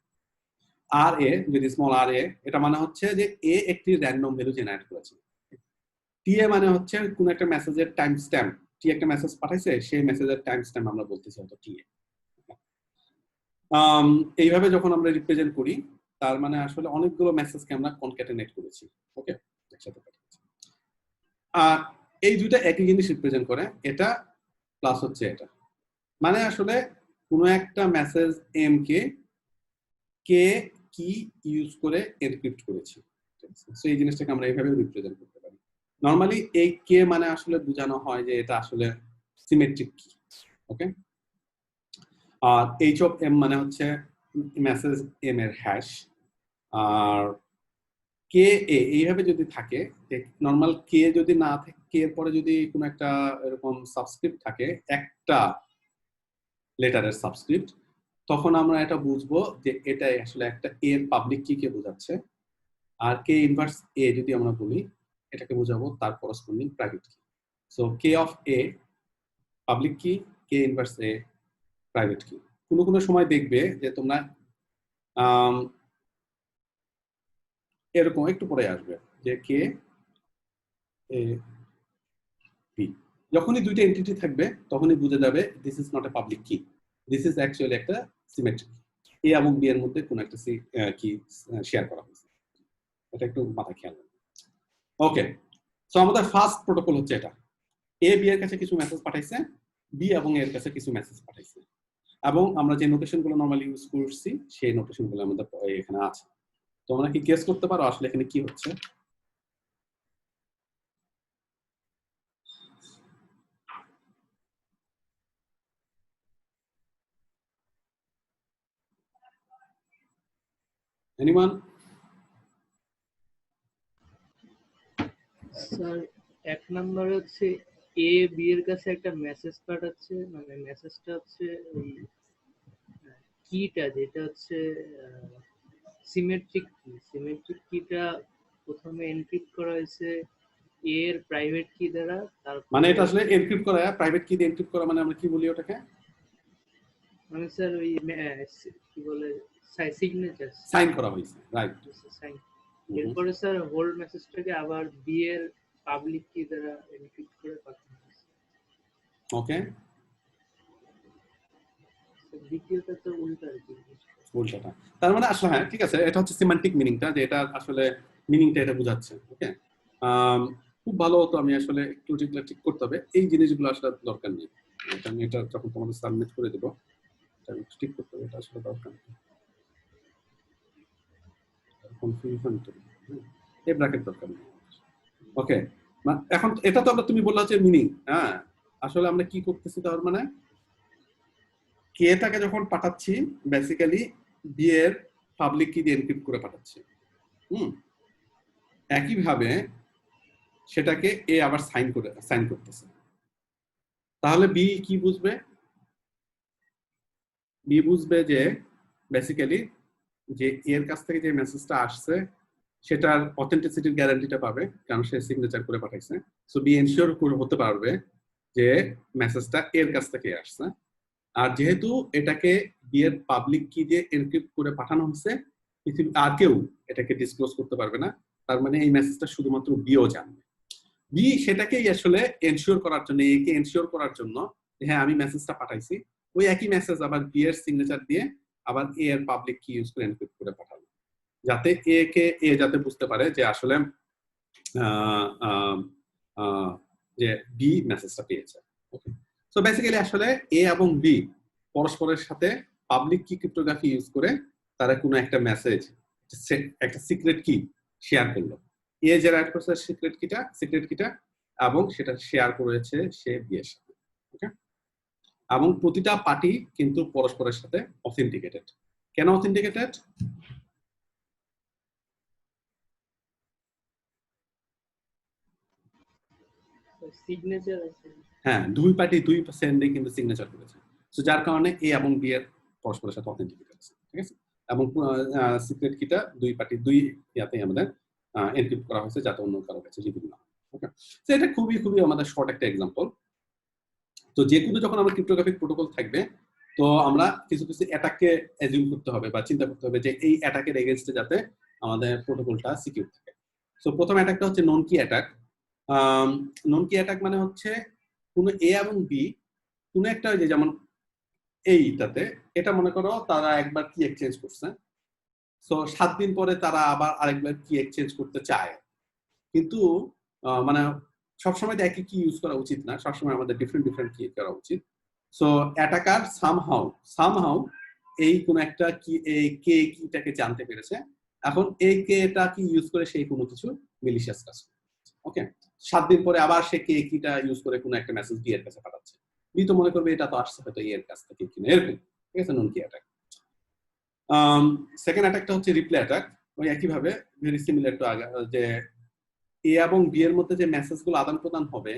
আর এ যদি স্মল আর এ, এটা মানে হচ্ছে যে এ একটি র্যান্ডম ভ্যালু জেনারেট করেছে। টি এ মানে হচ্ছে কোন একটা মেসেজের টাইম স্ট্যাম্প, টি একটা মেসেজ পাঠাইছে সেই মেসেজের টাইম স্ট্যাম্প আমরা বলতেছি হয়তো টি এ। এইভাবে যখন আমরা রিপ্রেজেন্ট করি তার মানে আসলে অনেকগুলো মেসেজকে আমরা কনক্যাটেনেট করেছি। ওকে, একসাথে পাঠাচ্ছি। আর এই দুইটা একই জিনিস রিপ্রেজেন্ট করে, এটা প্লাস হচ্ছে এটা, মানে আসলে কোনো একটা মেসেজ এম কে কে কি ইউজ করে এনক্রিপ্ট করেছি। সো এই জিনিসটাকে আমরা এইভাবে রিপ্রেজেন্ট করতে পারি। নরমালি এই কে মানে আসলে বোঝানো হয় যে এটা আসলে সিমেট্রিক কি। ওকে, আর এইচ অফ এম মানে হচ্ছে মেসেজ এম এর হ্যাশ। আর কে এ এইভাবে যদি থাকে, নরমাল কে যদি না থাকে, কে এর পরে যদি কোনো একটা এরকম সাবস্ক্রিপ্ট থাকে, একটা লেটারের সাবস্ক্রিপ্ট, তখন আমরা এটা বুঝবো যে এটা আসলে একটা এর পাবলিক কি কে বোঝাচ্ছে। আর কে ইনভার্স এ যদি আমরা বলি, এটাকে বোঝাবো তার করসপন্ডিং প্রাইভেট কি। So K of a public কি, কে ইনভার্স এ প্রাইভেট কি। কোনো কোনো সময় দেখবে যে তোমরা এরকম একটু পরে আসবে যে কে এ পি, যখনই দুইটা এন্টিটি থাকবে তখনই বুঝে যাবে this is not a public কি, দিস ইজ অ্যাকচুয়ালি একটা সিমেট্রিক, এ এবং বি এর মধ্যে কোন একটা কি শেয়ার করা হয়েছে। এটা একটু মাথায় খেয়াল রাখবে। ওকে, সো আমাদের ফার্স্ট প্রোটোকল হচ্ছে এটা, এ বি এর কাছে কিছু মেসেজ পাঠাইছে, বি এবং এর কাছে কিছু মেসেজ পাঠাইছে, এবং আমরা যে নোটেশন গুলো নরমালি ইউজ করছি সেই নোটেশন গুলো আমাদের এখানে আছে। তোমরা কি গেস করতে পারো আসলে এখানে কি হচ্ছে? এনিওয়ান? স্যার, এক নম্বরে হচ্ছে এ বি এর কাছে একটা মেসেজ পাঠাচ্ছে, মানে মেসেজটা হচ্ছে ওই কিটা, যেটা হচ্ছে সিমেট্রিক কি। সিমেট্রিক কিটা প্রথমে এনক্রিপ্ট করা হয়েছে এ এর প্রাইভেট কি দ্বারা, মানে তারপরে এটা আসলে এনক্রিপ্ট করা, প্রাইভেট কি দিয়ে এনক্রিপ্ট করা, মানে আমরা কি বলি ওটাকে? মানে স্যার ওই কি বলে সিগনেচার সাইন করা হয়েছে, রাইট। সাইন। এরপরে স্যার হোল মেসেজটাকে আবার বি এর পাবলিক কি দ্বারা এনক্রিপ্ট করে পাঠানো হয়েছে। ওকে, দ্বিতীয়টা তো উল্টা আর কি। উল্টাটা, তার মানে আসলে হ্যাঁ ঠিক আছে, এটা হচ্ছে সিমান্টিক মিনিংটা, যে এটা আসলে মিনিংটা এটা বোঝাচ্ছে। ওকে, খুব ভালো হতো, আমি আসলে একটু যেগুলো ঠিক করতে হবে এই জিনিসগুলো আসলে দরকার নেই। এটা আমি এটা যখন তোমাদের সাবমিট করে দেবো এটা আমি ঠিক করতে হবে, এটা আসলে দরকার নেই। কনফিউশন তো এই ব্র্যাকেট দরকার নেই। ওকে, এখন এটা তো আমরা, তুমি বললা যে মিনিং, হ্যাঁ আসলে আমরা কি করতেছি তার মানে কেটাকে যখন পাঠাচ্ছি বেসিক্যালি বি এর পাবলিক কি দিয়ে এনক্রিপ্ট করে পাঠাচ্ছি। একইভাবে সেটাকে এ আবার সাইন করতেছে। তাহলে বি কি বুঝবে? বি বুঝবে যে বেসিক্যালি যে এর কাছ থেকে যে মেসেজটা আসছে সেটার অথেন্টিসিটির গ্যারান্টিটা পাবে, কারণ সে সিগনেচার করে পাঠাইছে। সো বি এনশিওর করে হতে পারবে যে মেসেজটা এর কাছ থেকে আসছে। আর যেহেতু এটাকে বি এর পাবলিক কি দিয়ে এনক্রিপ্ট করে পাঠানো হয়েছে, পৃথিবীর আর কেউ এটাকে ডিসক্লোজ করতে পারবে না, তার মানে এই মেসেজটা শুধুমাত্র বিও জানবে। বি সেটাকেই আসলে এনশিওর করার জন্য, একে এনশিওর করার জন্য হ্যাঁ আমি মেসেজটা পাঠাইছি, ওই একই মেসেজ আবার বি এর সিগনেচার দিয়ে আবার এ এর পাবলিক কি ইউজ করে এনক্রিপ্ট করে পাঠালো, যাতে এ কে এ যাতে বুঝতে পারে যে আসলে যে বি মেসেজটা পেয়েছে। ওকে, সো বেসিক্যালি আসলে এ এবং বি পরস্পরের সাথে পাবলিক কি ক্রিপ্টোগ্রাফি ইউজ করে তারা কোনো একটা মেসেজ, একটা সিক্রেট কি শেয়ার করলো। এ জেনারেট করছে সিক্রেট কিটা এবং সেটা শেয়ার করেছে সে বি এর সাথে। ওকে, এবং প্রতিটা পার্টি কিন্তু পরস্পরের সাথে অথেন্টিকেটেড। কেন অথেন্টিকেটেড? সিগনেচার আছে। হ্যাঁ, দুই পার্টি দুই সেন্ডে কিন্তু সিগনেচার করেছে, তো যার কারণে এ এবং বি এর পরস্পরের সাথে অথেন্টিকেটেড আছে, ঠিক আছে। এবং সিক্রেট কিটা দুই পার্টি দুই ইয়াতে আমাদের এনক্রিপ্ট করা হয়েছে যাতে অন্য কারো কাছে জিতে না। ওকে, তো এটা খুবই খুবই আমাদের শর্ট একটা এক্সাম্পল। তো যে কোনো যখন আমার ক্রিপ্টোগ্রাফিক প্রোটোকল থাকবে, তো আমরা কিছু কিছু অ্যাটাককে অ্যাজিউম করতে হবে বা চিন্তা করতে হবে যে এই অ্যাটাকের এগেইনস্টে যাতে আমাদের প্রোটোকলটা সিকিউর থাকে। সো প্রথম অ্যাটাকটা হচ্ছে নন কি অ্যাটাক। নন কি অ্যাটাক মানে হচ্ছে কোনো এ এবং বি কোনো একটা, যে যেমন এইটাতে এটা মনে করো তারা একবার কি এক্সচেঞ্জ করছে, সো 7 দিন পরে তারা আবার আরেকবার কি এক্সচেঞ্জ করতে চায়, কিন্তু মানে সবসময় তো একই কি ইউজ করা উচিত না, সবসময় আমাদের ডিফারেন্ট ডিফারেন্ট কি করা উচিত। সো অ্যাটাকার সামহাউ এই কোন একটা কি এই কে কিটাকে জানতে পেরেছে, এখন এই কেটা কি ইউজ করে সেই কোনো কিছু মিলিশিয়াস কাজ করে। ওকে, 7 দিন পরে আবার সে কে কিটা ইউজ করে কোনো একটা মেসেজ বি এর কাছে পাঠাচ্ছে, বি তো মনে করবে এটা তো আসছে হয়তো এর কাছ থেকে কিনা, এরকম, ঠিক আছে, নন কি অ্যাটাক। সেকেন্ড অ্যাটাকটা হচ্ছে রিপ্লে অ্যাটাক। ওই একইভাবে ভেরি সিমিলার টু আগে, যে এ এবং বি এর মধ্যে যে মেসেজগুলো আদান প্রদান হবে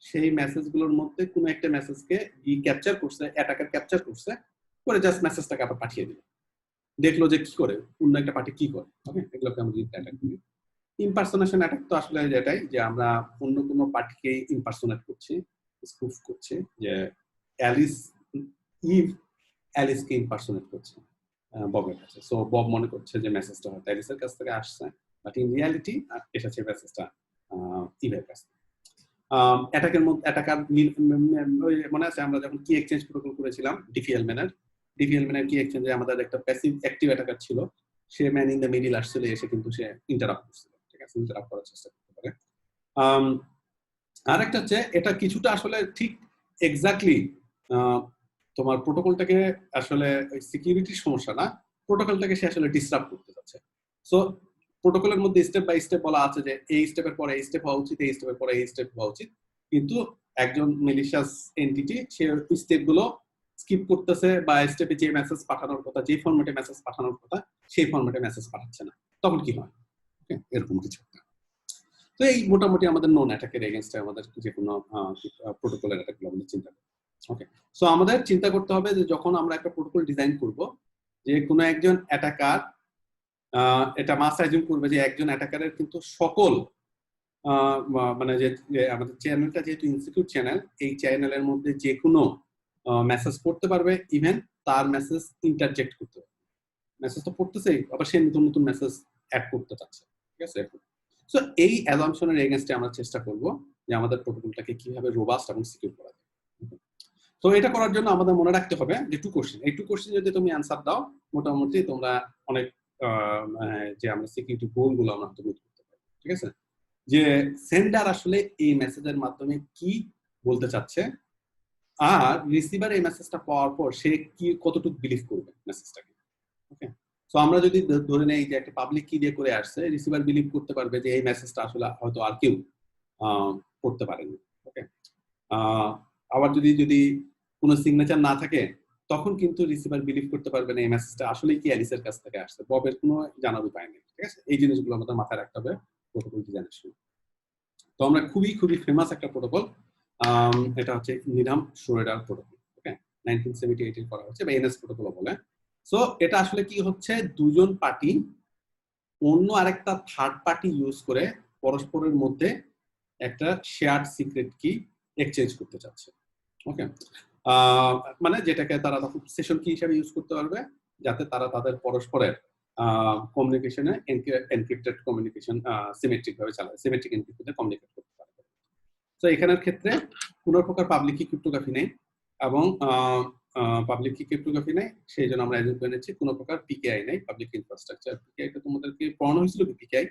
সেই মেসেজগুলোর মধ্যে কোনো একটা মেসেজকে বি ক্যাপচার করছে, অ্যাটাকার ক্যাপচার করছে, করে জাস্ট মেসেজটাকে আবার পাঠিয়ে দিল, দেখলো যে কি করে অন্য একটা পার্টি কি করে। ওকে, এগুলোকে আমরা রিপ্লে অ্যাটাক বলি। ইমপারসোনেশন অ্যাটাক তো আসলে যেটাই, যে আমরা অন্য কোনো পার্টিকে ইমপারসোনেট করছি, স্পুফ করছি, যে অ্যালিস ইভ অ্যালিসকে ইমপারসোনেট করছে ববের কাছে। সো বব মনে করছে যে মেসেজটা হয়তো অ্যালিসের কাছ থেকে আসছে, বাট ইন রিয়ালিটি এসেছে মেসেজটা ইভের কাছ থেকে। অ্যাটাকের মধ্যে অ্যাটাকার মনে আছে আমরা যখন কি এক্সচেঞ্জ প্রোটোকল করেছিলাম ডিফিএল ম্যানের কি এক্সচেঞ্জে আমাদের একটা প্যাসিভ অ্যাক্টিভ অ্যাটাকার ছিল, সে ম্যান ইন দ্য মিডল আসছিল, এসে কিন্তু সে ইন্টারাপ্ট করছিল, ঠিক আছে, ইন্টারাপ্ট করার চেষ্টা করতে পারে। আরেকটা হচ্ছে এটা কিছুটা আসলে ঠিক এক্স্যাক্টলি তোমার প্রোটোকলটাকে আসলে সিকিউরিটির সমস্যা না, প্রোটোকলটাকে সে আসলে ডিসরাপ্ট করতে যাচ্ছে। সো প্রোটোকলের মধ্যে স্টেপ বাই স্টেপ বলা আছে যে এই স্টেপের পরে এই স্টেপ হওয়া উচিত, এই স্টেপের পরে এই স্টেপ হওয়া উচিত, কিন্তু একজন মেলিশিয়াস এন্টিটি সে স্টেপগুলো স্কিপ করতেছে, বা স্টেপে যে মেসেজ পাঠানোর কথা, যে ফরম্যাটে মেসেজ পাঠানোর কথা সেই ফরম্যাটে মেসেজ পাঠাচ্ছে না, তখন কি হয়? এরকম কিছু। তো এই মোটামুটি আমাদের নন অ্যাটাকের এগেইনস্টে আমাদের যে কোনো প্রোটোকলের অ্যাটাকগুলো আমাদের চিন্তা করতে। ওকে, সো আমাদের চিন্তা করতে হবে যে যখন আমরা একটা প্রোটোকল ডিজাইন করব, যে কোনো একজন অ্যাটাকার এটা মাস্ট অ্যাজিউম করবে যে একজন অ্যাটাকারের কিন্তু সকল মানে যে আমাদের চ্যানেলটা যেহেতু ইনসিকিউর চ্যানেল, এই চ্যানেলের মধ্যে যে কোনো মেসেজ পড়তে পারবে, ইভেন তার মেসেজ ইন্টারজেক্ট করতে পারবে, মেসেজ তো পড়তেছেই, আবার সে নতুন নতুন মেসেজ অ্যাড করতে চাচ্ছে, ঠিক আছে। সো এই অ্যাজাম্পশনের এগেইনস্টে আমরা চেষ্টা করব যে আমাদের প্রোটোকলটাকে কিভাবে রোবাস্ট এবং সিকিউর করা যায়। তো এটা করার জন্য আমাদের মনে রাখতে হবে যে 2 কোশ্চেন, এই 2 কোশ্চেন যদি তুমি অ্যানসার দাও, মোটামুটি তোমরা অনেক যে আমরা সিকিউরিটি গোলগুলো আমরা হয়তো মিট করতে পারি, ঠিক আছে। যে সেন্ডার আসলে এই মেসেজের মাধ্যমে কি বলতে চাচ্ছে, আর রিসিভার এই মেসেজটা পাওয়ার পর সে কি কতটুকু বিলিভ করবে মেসেজটাকে। ওকে, সো আমরা যদি ধরে নেই যে একটা পাবলিক কি দিয়ে করে আসছে, রিসিভার বিলিভ করতে পারবে যে এই মেসেজটা আসলে হয়তো আর কেউ পড়তে পারেনি। ওকে, আবার যদি কোনো সিগনেচার না থাকে, তখন কিন্তু রিসিভার বিলিভ করতে পারবে না এই মেসেজটা আসলে কি অ্যালিসের কাছ থেকে আসছে, ববের কোনো জানার উপায় নেই, ঠিক আছে। এই জিনিসগুলো আমাদের মাথায় রাখতে হবে প্রোটোকল ডিজাইনের সময়। তো আমরা খুবই খুবই ফেমাস একটা প্রোটোকল, এটা হচ্ছে নিরাম শোরেডার প্রোটোকল। ওকে, 1978 করা হচ্ছে, বা এনএস প্রোটোকল বলে। সো এটা আসলে কি হচ্ছে, দুজন পার্টি অন্য আরেকটা থার্ড পার্টি ইউজ করে পরস্পরের মধ্যে একটা শেয়ার্ড সিক্রেট কি এক্সচেঞ্জ করতে চাচ্ছে। ওকে, মানে যেটাকে তারা তখন সেশন কি হিসেবে ইউজ করতে পারবে, যাতে তারা তাদের পরস্পরের কমিউনিকেশনে এনক্রিপ্টেড কমিউনিকেশন সিমেট্রিক ভাবে চালায়, সিমেট্রিক এনক্রিপ্টে কমিউনিকেট করতে পারবে। তো এখানের ক্ষেত্রে কোনো প্রকার পাবলিক কি ক্রিপ্টোগ্রাফি নেই, এবং পাবলিক কি ক্রিপ্টোগ্রাফি নেই, সেই জন্য আমরা অ্যাজিউম করে নিচ্ছি কোনো প্রকার পিকেআই নেই, পাবলিক ইনফ্রাস্ট্রাকচার। পিকেআইটা তোমাদেরকে পড়ানো হয়েছিল কি? পিকেআই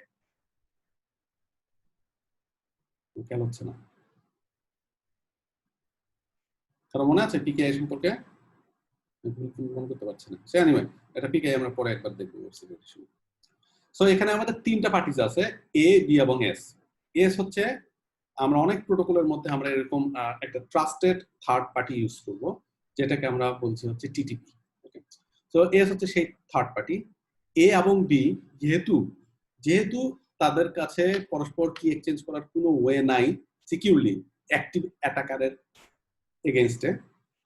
কেন হচ্ছে না? কারো মনে আছে পিকেআই সম্পর্কে? মনে করতে পারছি না। সে এনিওয়ে, এটা পিকেআই আমরা পরে একবার দেখবো। সো এখানে আমাদের 3টা পার্টিজ আছে, এ, বি এবং এস। এস হচ্ছে আমরা অনেক প্রোটোকলের মধ্যে আমরা এরকম একটা ট্রাস্টেড থার্ড পার্টি ইউজ করব, যেটাকে আমরা বলছি হচ্ছে টিটিপি। ওকে, তো এস হচ্ছে সেই থার্ড পার্টি। এ এবং বি যেহেতু তাদের কাছে পরস্পর কি এক্সচেঞ্জ করার কোনো ওয়ে নাই সিকিউরলি অ্যাক্টিভ অ্যাটাকারের এগেইনস্টে,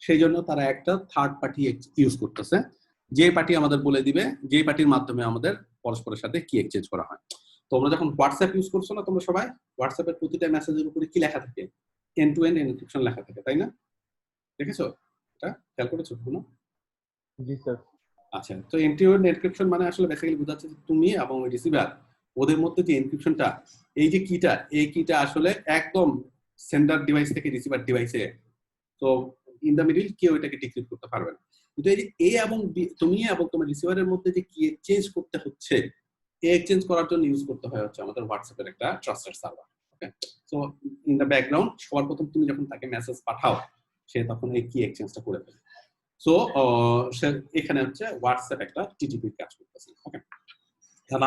সেই জন্য তারা একটা থার্ড পার্টি ইউজ করতেছে, যে পার্টি আমাদের বলে দিবে যে পার্টির মাধ্যমে আমাদের পরস্পরের সাথে কি এক্সচেঞ্জ করা হয়। তোমরা যখন হোয়াটসঅ্যাপ ইউজ করছো না, তোমরা সবাই হোয়াটসঅ্যাপের প্রতিটা মেসেজের উপরে কি লেখা থাকে? এন্ড টু এন্ড এনক্রিপশন লেখা থাকে, তাই না? দেখেছো এটা? খেয়াল করেছো কখনো? জি স্যার। আচ্ছা, তো এন্ড টু এন্ড এনক্রিপশন মানে আসলে বেসিক্যালি বোঝাচ্ছে যে তুমি এবং ওই রিসিভার, ওদের মধ্যে যে এনক্রিপশনটা, এই যে কিটা, এই কিটা আসলে একদম সেন্ডার ডিভাইস থেকে রিসিভার ডিভাইসে, তো ইন দ্য মিডল কেউ এটাকে ডিক্রিপ্ট করতে পারবে না। কিন্তু এই যে এ এবং বি, তুমি এবং তোমার রিসিভারের মধ্যে যে কি এক্সচেঞ্জ করতে হচ্ছে, এই এক্সচেঞ্জ করার জন্য ইউজ করতে হয় হচ্ছে আমাদের হোয়াটসঅ্যাপের একটা trusted server. Okay, so in the background সবার প্রথম তুমি যখন তাকে মেসেজ পাঠাও, সে তখন এই কি এক্সচেঞ্জটা করে ফেলে। সো এখানে হচ্ছে হোয়াটসঅ্যাপ একটা টিটিপির কাজ করতেছে। ওকে,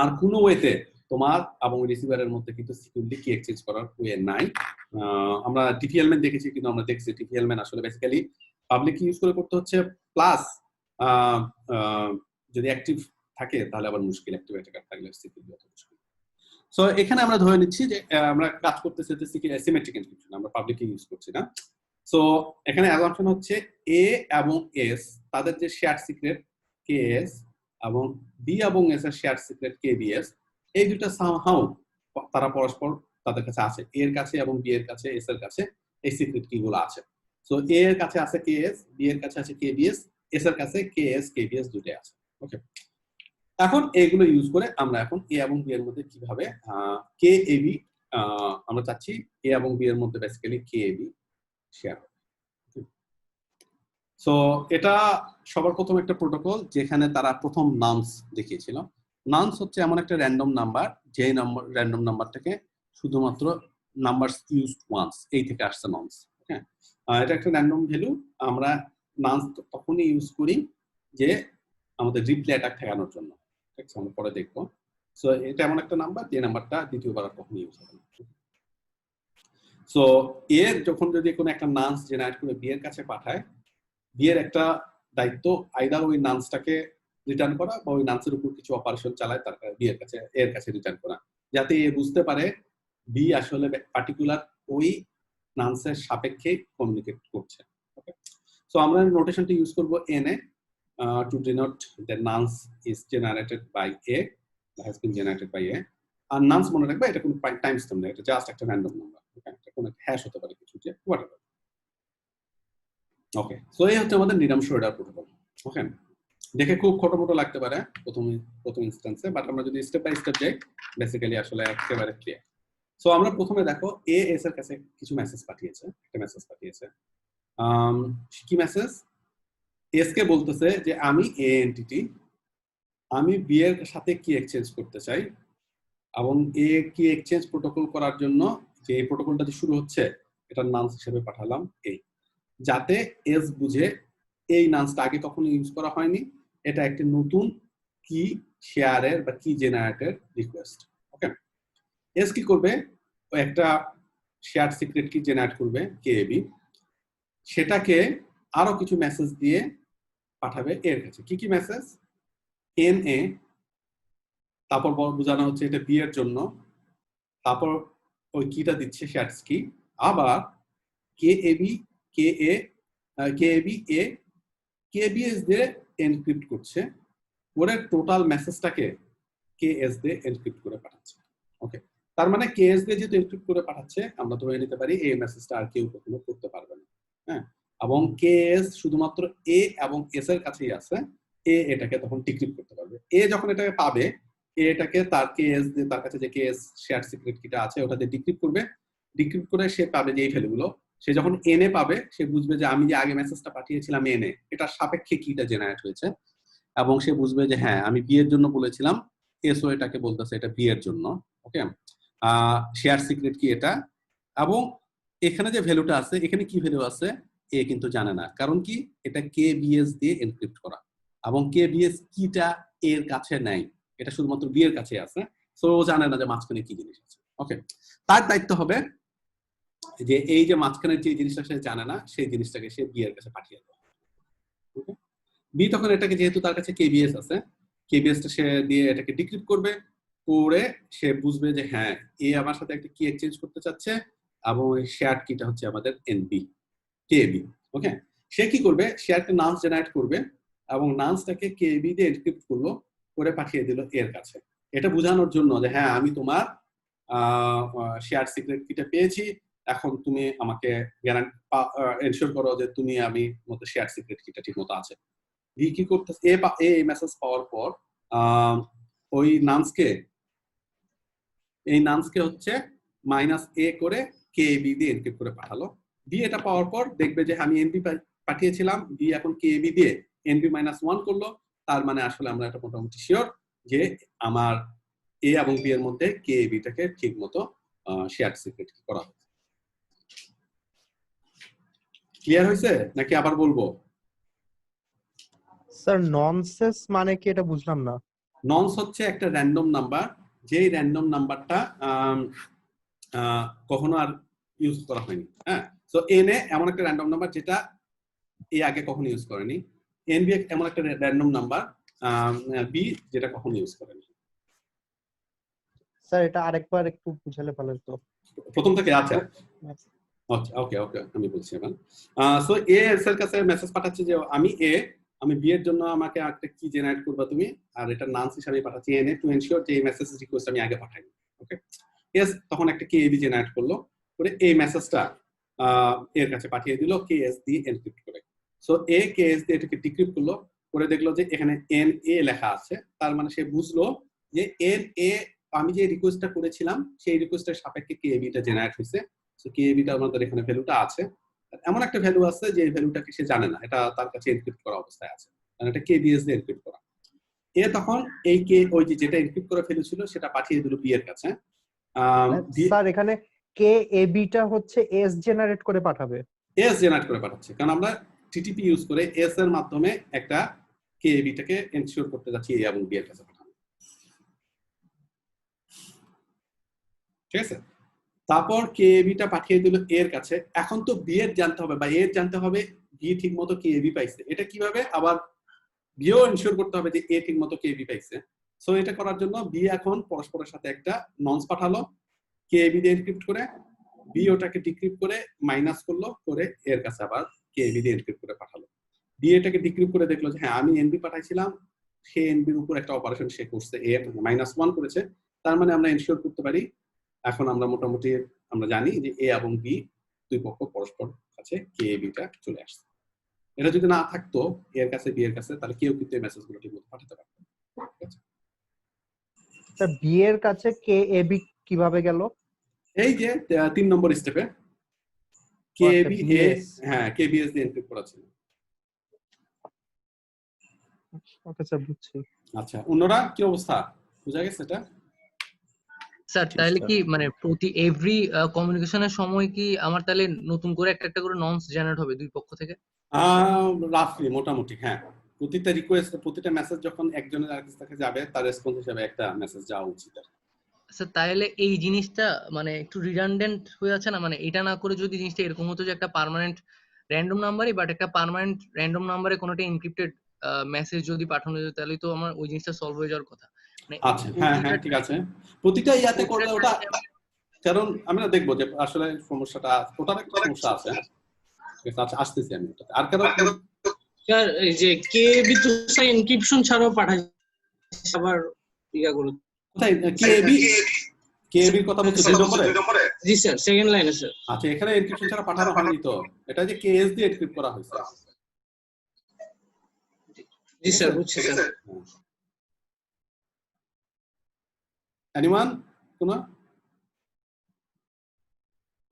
আর কোনো ওয়েতে তোমার এবং রিসিভারের মধ্যে কিন্তু সিকিউরিটি কি এক্সচেঞ্জ করার ওয়ে নাই। আমরা টিপিএলম্যান দেখেছি, কিন্তু আমরা দেখছি টিপিএলম্যান আসলে বেসিক্যালি পাবলিক ইউজ করে করতে হচ্ছে, প্লাস যদি অ্যাক্টিভ থাকে তাহলে আবার মুশকিল, অ্যাক্টিভ অ্যাটাকার থাকলে সিকিউরিটি অত মুশকিল। সো এখানে আমরা ধরে নিচ্ছি যে আমরা কাজ করতেছি যে সিমেট্রিক এনক্রিপশন, আমরা পাবলিক ইউজ করছি না। সো এখানে অ্যাজাম্পশন হচ্ছে এ এবং এস তাদের যে শেয়ার সিক্রেট কেএস এবং বি এবং এস এর শেয়ার সিক্রেট কেবিএস, এই দুটো সামহাউ তারা পরস্পর তাদের কাছে আছে, এর কাছে এবং বি এর কাছে, এস এর কাছে এই সিক্রেট কি গুলো আছে। সো এ এর কাছে আছে কেএস, বি এর কাছে আছে কেবিএস, এস এর কাছে কেএস কেবিএস দুটোই আছে। ওকে, এখন এগুলো ইউজ করে আমরা এখন এ এবং বি এর মধ্যে কিভাবে কে এবি, আমরা চাচ্ছি এ এবং বি এর মধ্যে বেসিক্যালি কে এবি শেয়ার হবে। সো এটা সবার প্রথম একটা প্রোটোকল যেখানে তারা প্রথম নাউন্স দেখিয়েছিল। নাউন্স হচ্ছে এমন একটা র্যান্ডম নাম্বার, যে র্যান্ডম নাম্বারটাকে শুধুমাত্র নাম্বারস ইউজড ওয়ান্স, এই থেকে আসছে নাউন্স। হ্যাঁ, এটা একটা র্যান্ডম ভ্যালু। আমরা নাউন্স তখনই ইউজ করি যে আমাদের রিপ্লে অ্যাটাক ঠেকানোর জন্য, ঠিক আছে? আমরা পরে দেখবো। সো এটা এমন একটা নাম্বার যে নাম্বারটা দ্বিতীয়বার আর কখনো ইউজ হবে না। সো এর যখন যদি কোনো একটা নাউন্স জেনারেট করে বি এর কাছে পাঠায়, বিয়ের একটা দায়িত্ব আইদার ওই নান্সটাকে রিটার্ন করা বা ওই নান্সের উপর কিছু অপারেশন চালায় তার বিয়ের কাছে এর কাছে রিটার্ন করা, যাতে এ বুঝতে পারে বি আসলে পার্টিকুলার ওই নান্সের সাপেক্ষে কমিউনিকেট করছে। ওকে, সো আমরা নোটেশনটা ইউজ করব N A to denote the nonce is generated by A, has been generated by A. আর নান্স মনে রাখবে এটা কোনো টাইম স্ট্যাম্প নেই, এটা জাস্ট একটা র্যান্ডম নাম্বার। ওকে, এটা কোনো হ্যাশ হতে পারে কিছু, যে হোয়াটএভার। ওকে, সো এই হচ্ছে আমাদের নিরাম শোল্ডার প্রোটোকল। ওকে, দেখে খুব ছোট লাগতে পারে প্রথম ইনস্ট্যান্সে, বাট আমরা যদি স্টেপ বাই স্টেপ যাই বেসিক্যালি আসলে একেবারে ক্লিয়ার। সো আমরা প্রথমে দেখো এ এস এর কাছে কিছু মেসেজ পাঠিয়েছে, একটা মেসেজ পাঠিয়েছে। কি মেসেজ? এস কে বলতেছে যে আমি এ এন্টিটি, আমি বি এর সাথে কি এক্সচেঞ্জ করতে চাই, এবং এ কি এক্সচেঞ্জ প্রোটোকল করার জন্য যে এই প্রোটোকলটা যে শুরু হচ্ছে এটার নাম হিসেবে পাঠালাম এই, যাতে এস বুঝে এই নামটা আগে কখনো ইউজ করা হয়নি, এটা একটি নতুন কি শেয়ারের বা কি জেনারেটের রিকোয়েস্ট। ওকে, এস কি করবে? ও একটা শেয়ার সিক্রেট কি জেনারেট করবে কেএবি, সেটাকে আরো কিছু মেসেজ দিয়ে পাঠাবে এর কাছে। কি কি মেসেজ? এন এ, তারপর বোঝানো হচ্ছে এটা বি এর জন্য, তারপর ওই কিটা দিচ্ছে শেয়ার কি, আবার কেএবি কেবিএস দিয়ে এনক্রিপ্ট করছে, ওরে টোটাল মেসেজটাকে কেএস দিয়ে এনক্রিপ্ট করে পাঠাচ্ছে। ওকে, তার মানে কেএস দিয়ে যেহেতু এনক্রিপ্ট করে পাঠাচ্ছে, আমরা ধরে নিতে পারি এই মেসেজটা আর কেউ কখনো করতে পারবে না। হ্যাঁ, এবং কেএস শুধুমাত্র এ এবং এস এর কাছেই আছে, এ এটাকে তখন ডিক্রিপ্ট করতে পারবে। এ যখন এটাকে পাবে, এটাকে তার কেএস দিয়ে, তার কাছে যে কেএস শেয়ার সিক্রেট কিটা আছে ওটা দিয়ে ডিক্রিপ্ট করবে, ডিক্রিপ্ট করে সে পাবে যে এই ভ্যালুগুলো। সে যখন এনে পাবে, সে বুঝবে যে আমি যে আগে মেসেজটা পাঠিয়েছিলাম এনে, এটার সাপেক্ষে কিটা জেনারেট হয়েছে, এবং সে বুঝবে যে হ্যাঁ আমি বি এর জন্য বলেছিলাম, এসও এটাকে বলতেছে এটা বি এর জন্য। ওকে, শেয়ার সিক্রেট কি এটা, এবং এখানে যে ভ্যালুটা আছে, এখানে কি ভ্যালু আছে এ কিন্তু জানে না, কারণ কি এটা কেবিএস দিয়ে এনক্রিপ্ট করা, এবং কেবিএস কিটা এর কাছে নাই, এটা শুধুমাত্র বি এর কাছে আছে, সো ও জানে না যে মাঝখানে কি জিনিস আছে। ওকে, তার দায়িত্ব হবে যে এই যে মাঝখানে যে জিনিসটা সে জানে না সেই জিনিসটাকে সে বি এর কাছে পাঠিয়ে দেয়। বি তখন এটাকে, যেহেতু তার কাছে কেবিএস আছে, কেবিএসটা সে দিয়ে এটাকে ডিক্রিপ্ট করবে, করে সে বুঝবে যে হ্যাঁ এ আমার সাথে একটা কি এক্সচেঞ্জ করতে চাচ্ছে, এবং এই শেয়ার কিটা হচ্ছে আমাদের এনবি কেবি। ওকে, সে কি করবে, সে একটা নান্স জেনারেট করবে এবং নান্সটাকে কেবি দিয়ে এনক্রিপ্ট করলো, করে পাঠিয়ে দিল এর কাছে। এটা বোঝানোর জন্য যে হ্যাঁ আমি তোমার শেয়ার সিক্রেট কিটা পেয়েছি, এখন তুমি আমাকে গ্যারান্টি এনশিওর করো যে তুমি আমি মতো শেয়ার সিক্রেট কিটা ঠিক মতো আছে। বি কি করতেছে, এই মেসেজ পাওয়ার পর ওই নান্সকে হচ্ছে -a করে কে বি দিয়ে এনক্রিপ্ট করে পাঠালো। বি এটা পাওয়ার পর দেখবে যে আমি এনবি পাঠিয়েছিলাম, বি এখন কে বি দিয়ে এনবি -1 করলো, তার মানে আসলে আমরা এটা মোটামুটি শিওর যে আমার এ এবং বি এর মধ্যে কে বিটাকে ঠিক মতো শেয়ার সিক্রেট করা হয়েছে। ক্লিয়ার হয়েছে নাকি আবার বলবো? স্যার ননসেন্স মানে কি এটা বুঝলাম না। ননস হচ্ছে একটা র্যান্ডম নাম্বার, যেই র্যান্ডম নাম্বারটা কখনো আর ইউজ করা হয়নি। হ্যাঁ, সো এন এ এমন একটা র্যান্ডম নাম্বার যেটা এ আগে কখনো ইউজ করেনি, এন বি এমন একটা র্যান্ডম নাম্বার বি যেটা কখনো ইউজ করেনি। স্যার এটা আরেকবার একটু বুঝালে ভালো হতো। প্রথম থেকে আচ্ছা আচ্ছা, ওকে ওকে, আমি বলছি এখন। সো এ এস এর কাছে মেসেজ পাঠাচ্ছে যে আমি বি এর জন্য আমাকে একটা কি জেনারেট করবা তুমি, আর এটা নান্স হিসাবে পাঠাচ্ছি এন এ টু এনশিওর যে এই মেসেজ রিকোয়েস্ট আমি আগে পাঠাই। ওকে, এস তখন একটা কে বি জেনারেট করলো, করে এই মেসেজটা এর কাছে পাঠিয়ে দিল কে এস দিয়ে এনক্রিপ্ট করে। সো এ কে এস দিয়ে এটাকে ডিক্রিপ্ট করলো, করে দেখলো যে এখানে এন এ লেখা আছে, তার মানে সে বুঝলো যে এন এ আমি যে রিকোয়েস্টটা করেছিলাম সেই রিকোয়েস্টের সাপেক্ষে কে বিটা জেনারেট হয়েছে। সো কে বিটা আমাদের এখানে ভ্যালুটা আছে, এমন একটা ভ্যালু আছে যে ভ্যালুটাকে সে জানে না, এটা তার কাছে এনক্রিপ্ট করা অবস্থায় আছে, কারণ এটা কেবিএস দিয়ে এনক্রিপ্ট করা। এ তখন এই কে ওই যে যেটা এনক্রিপ্ট করে ফেলেছিল সেটা পাঠিয়ে দিল বি এর কাছে। স্যার এখানে কে এ বিটা হচ্ছে এস জেনারেট করে পাঠাবে, এস জেনারেট করে পাঠাচ্ছে, কারণ আমরা টিটিপি ইউজ করে এস এর মাধ্যমে একটা কে বিটাকে এনশিওর করতে যাচ্ছি এ এবং বি এর কাছে পাঠানো। ঠিক আছে, তারপর কে বিটা পাঠিয়ে দিল এর কাছে। এখন তো বি এর জানতে হবে বা এর জানতে হবে বি ঠিক মতো কে বি পাইছে, এটা কিভাবে আবার বিও এনশিওর করতে হবে যে এ ঠিক মতো কে বি পাইছে। সো এটা করার জন্য বি এখন পরস্পরের সাথে একটা নন্স পাঠালো, কে বি দিয়ে এনক্রিপ্ট করে, বি ওটাকে ডিক্রিপ্ট করে মাইনাস করলো, করে এর কাছে আবার কে বি দিয়ে এনক্রিপ্ট করে পাঠালো। বি এটাকে ডিক্রিপ্ট করে দেখলো যে হ্যাঁ আমি এনবি পাঠাইছিলাম, সে এনবির উপর একটা অপারেশন সে করছে, এ -1 করেছে, তার মানে আমরা এনশিওর করতে পারি এখন আমরা মোটামুটি আমরা জানি যে এ এবং বি দুই পক্ষ পরস্পর কাছে কে বিটা চলে আসছে। এটা যদি না থাকতো এর কাছে বি এর কাছে, তাহলে কেউ কিন্তু এই মেসেজগুলো ঠিকমতো পাঠাতে পারতো না। স্যার বি এর কাছে কে এ বি কিভাবে গেল? এই যে 3 নম্বর স্টেপে কে বি এ, হ্যাঁ কে বি এস দিয়ে এনক্রিপ্ট করা ছিল। ওকে স্যার বুঝছি। আচ্ছা, অন্যরা কি অবস্থা, বুঝা গেছে এটা? স্যার তাহলে কি মানে প্রতি এভরি কমিউনিকেশনের সময় কি আমার তাহলে নতুন করে একটা একটা করে নন্স জেনারেট হবে দুই পক্ষ থেকে? রাফলি মোটামুটি হ্যাঁ, প্রতিটা রিকোয়েস্ট প্রতিটা মেসেজ যখন একজনের আরেকজনের কাছে যাবে তার রেসপন্স হিসেবে একটা মেসেজ যাওয়া উচিত। স্যার তাহলে এই জিনিসটা মানে একটু রিডান্ডেন্ট হয়ে আছে না? মানে এটা না করে যদি জিনিসটা এরকম হতো যে একটা পার্মানেন্ট র্যান্ডম নাম্বারই, বাট একটা পার্মানেন্ট র্যান্ডম নাম্বারে কোনোটা এনক্রিপ্টেড মেসেজ যদি পাঠানো যেত তাহলে তো আমার ওই জিনিসটা সলভ হয়ে যাওয়ার কথা। মানে আচ্ছা হ্যাঁ হ্যাঁ ঠিক আছে, প্রতিটা ইয়াতে করলে ওটা, কারণ আমরা দেখবো যে আসলে সমস্যাটা ওটার একটা সমস্যা আছে। আচ্ছা আসতেছি আমি ওটাতে। আর কারো স্যার এই যে কে বিদ্যুৎ এনক্রিপশন ছাড়াও পাঠায় আবার ইয়াগুলো। কোথায় কেএবির কথা বলছো 2 নম্বরে? জি স্যার, সেকেন্ড লাইনে স্যার। আচ্ছা, এখানে এনক্রিপশন ছাড়া পাঠানো হয়নি তো, এটা যে কেএস দিয়ে এনক্রিপ্ট করা হয়েছে। জি স্যার বুঝছি স্যার। এনিওয়ান কোন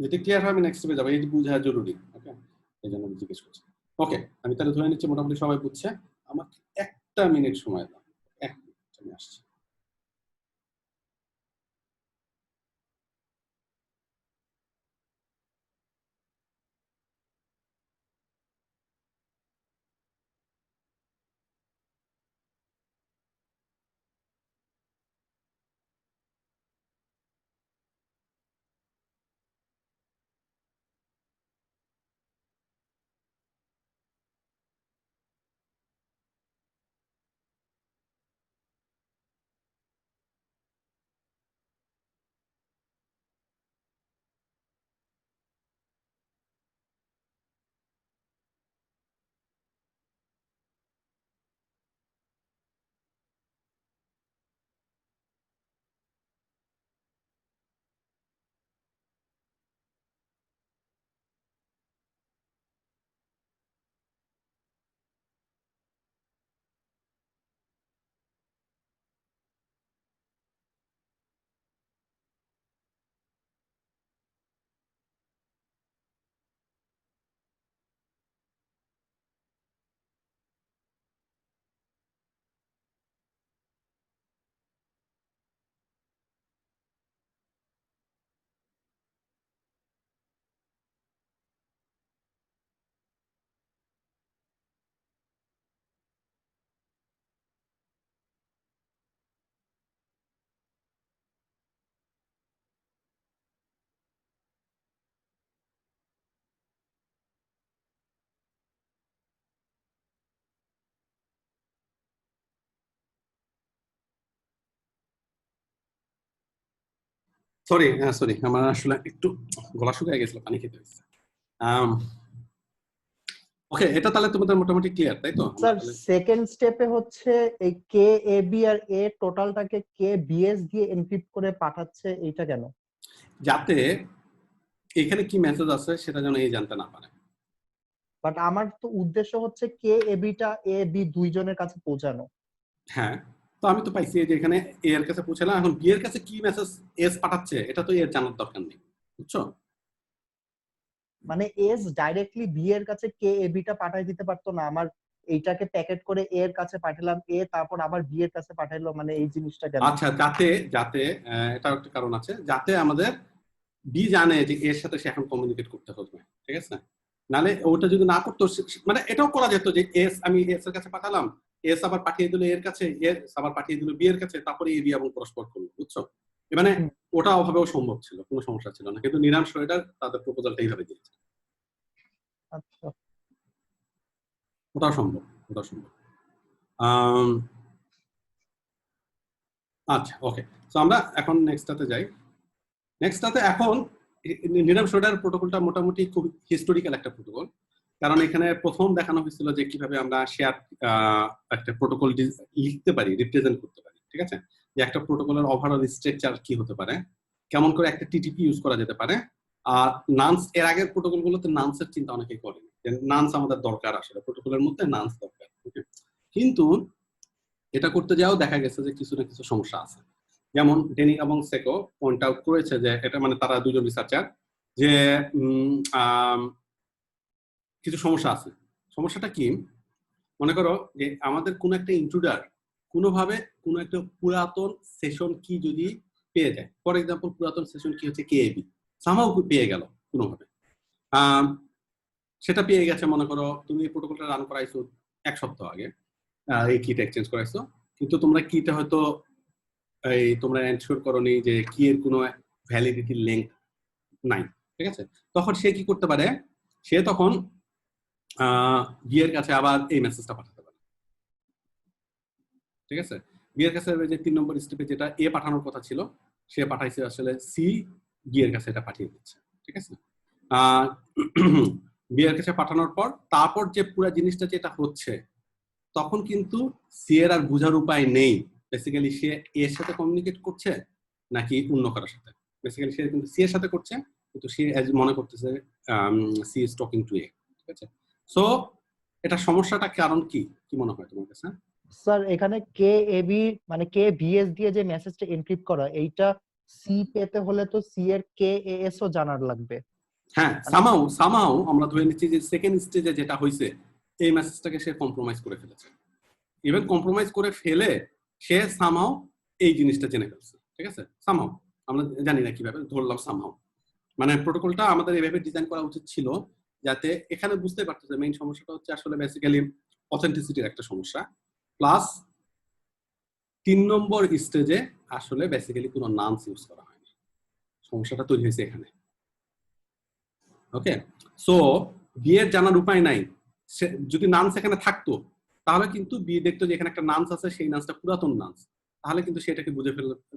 যেটা ক্লিয়ার হয় আমি নেক্সট স্টেপে যাব, এই বুঝা জরুরি। ওকে, এই জন্য আমি জিজ্ঞেস করছি। ওকে, আমি তাহলে ধরে নিচ্ছি মোটামুটি সবাই বুঝছে। আমাকে 1টা মিনিট সময় দাও, 1 মিনিট আমি আসছি। সরি আমার আসলে একটু গলা শুকিয়ে গেছিল, পানি খেতে হয়েছে। ওকে, এটা তাহলে তোমাদের মোটামুটি ক্লিয়ার, তাই তো? স্যার সেকেন্ড স্টেপে হচ্ছে এই কে A B R A টোটালটাকে K BS দিয়ে এনক্রিপ্ট করে পাঠাচ্ছে, এইটা কেন? যাতে এখানে কি মেসেজ আছে সেটা যেন এই জানতে না পারে। বাট আমার তো উদ্দেশ্য হচ্ছে কে এ বিটা এ বি দুইজনের কাছে পৌঁছানো। হ্যাঁ, তো আমি তো পাইছি যে এখানে এ এর কাছে পৌঁছালাম, এখন বি এর কাছে কি মেসেজ এস পাঠাচ্ছে এটা তো এর জানার দরকার নেই, বুঝছো? মানে এস ডাইরেক্টলি বি এর কাছে কে এ বিটা পাঠাই দিতে পারতো না? আমার এইটাকে প্যাকেট করে এ এর কাছে পাঠালাম, এ তারপর আবার বি এর কাছে পাঠাইলো, মানে এই জিনিসটা কেন? আচ্ছা, যাতে যাতে এটাও একটা কারণ আছে, যাতে আমাদের বি জানে যে এর সাথে সে এখন কমিউনিকেট করতে হবে, ঠিক আছে? নালে ওটা যদি না করতো, মানে এটাও করা যেত যে এস আমি এস এর কাছে পাঠালাম, এস আবার পাঠিয়ে দিল এর কাছে, এস আবার পাঠিয়ে দিল বি এর কাছে, তারপরে এ বি এবং পরস্পর করলো, বুঝছো? মানে ওটা ওভাবেও সম্ভব ছিল, কোনো সমস্যা ছিল না, কিন্তু নিরাম শোয়েডার তাদের প্রপোজালটা এইভাবে দিয়েছে। আচ্ছা, ওটাও সম্ভব, ওটাও সম্ভব। আচ্ছা, ওকে, তো আমরা এখন নেক্সটটাতে যাই। নেক্সটটাতে এখন নিরাম শোয়েডার প্রোটোকলটা মোটামুটি খুব হিস্টোরিক্যাল একটা প্রোটোকল, কারণ এখানে প্রথম দেখানো হয়েছিল যে কিভাবে আমরা শেয়ার একটা প্রোটোকল লিখতে পারি, রিপ্রেজেন্ট করতে পারি, ঠিক আছে? যে একটা প্রোটোকলের ওভারঅল স্ট্রাকচার কি হতে পারে, কেমন করে একটা টিটিপি ইউজ করা যেতে পারে। আর নান্স, এর আগের প্রোটোকলগুলোতে নান্সের চিন্তা অনেকেই করেনি, যে নান্স আমাদের দরকার, আসলে প্রোটোকলের মধ্যে নান্স দরকার, কিন্তু এটা করতে যাও দেখা গেছে যে কিছু না কিছু সমস্যা আছে। যেমন ডেনি এবং সেকো পয়েন্ট আউট করেছে যে এটা, মানে তারা দুজন রিসার্চার, যে কিছু সমস্যা আছে। সমস্যাটা কি? মনে করো যে আমাদের কোনো একটা ইন্ট্রুডার কোনোভাবে কোনো একটা পুরাতন সেশন কি যদি পেয়ে যায়, ফর এক্সাম্পল পুরাতন সেশন কি হচ্ছে কেএবি, সামহাও পেয়ে গেল কোনোভাবে, সেটা পেয়ে গেছে, মনে করো তুমি এই প্রোটোকলটা রান করাইছো 1 সপ্তাহ আগে, এই কিটা এক্সচেঞ্জ করাইছো, কিন্তু তোমরা কিটা হয়তো এই তোমরা এনশিওর করোনি যে কি এর কোনো ভ্যালিডিটি লেংথ নাই, ঠিক আছে? তখন সে কি করতে পারে, সে তখন বি এর কাছে আবার এই মেসেজটা পাঠাতে পারে, ঠিক আছে? বি এর কাছে যে 3 নম্বর স্টেপে যেটা এ পাঠানোর কথা ছিল, সে পাঠাইছে আসলে সি, বি এর কাছে এটা পাঠিয়ে দিচ্ছে, ঠিক আছে? বি এর কাছে পাঠানোর পর তারপর যে পুরো জিনিসটা যেটা হচ্ছে, তখন কিন্তু সি এর আর বোঝার উপায় নেই বেসিক্যালি সে এর সাথে কমিউনিকেট করছে নাকি অন্য কারোর সাথে। বেসিক্যালি সে কিন্তু সি এর সাথে করছে, কিন্তু সে মনে করতেছে সি ইজ টকিং টু এ, ঠিক আছে? সো এটা সমস্যাটা কারণ কি কি মনে হয় তোমার কাছে? স্যার এখানে কে এ বি মানে কে বিএস দিয়ে যে মেসেজটা এনক্রিপ্ট করা, এইটা সি পেতে হলে তো সি এর কে এ এস ও জানার লাগবে। হ্যাঁ, সামাও আমরা ধরে নিচ্ছি যে সেকেন্ড স্টেজে যেটা হয়েছে, এই মেসেজটাকে সে কম্প্রোমাইজ করে ফেলেছে। ইভেন কম্প্রোমাইজ করে ফেলে সে সামাও এই জিনিসটা জেনে ফেলছে, ঠিক আছে? সামাও আমরা জানি না কিভাবে, ধরলাম সামাও। মানে প্রোটোকলটা আমাদের এইভাবে ডিজাইন করা উচিত ছিল যাতে এখানে বুঝতে পারতো যে মেইন সমস্যাটা হচ্ছে আসলে বেসিক্যালি অথেন্টিসিটির একটা সমস্যা, প্লাস 3 নম্বর স্টেজে আসলে বেসিক্যালি কোনো নামস ইউজ করা হয়নি, সমস্যাটা তৈরি হয়েছে এখানে। ওকে, সো বি এর জানার উপায় নাই, যদি নামস এখানে থাকতো তাহলে কিন্তু বি দেখতো যে এখানে একটা নামস আছে, সেই নামসটা পুরাতন নামস, তাহলে কিন্তু সেটাকে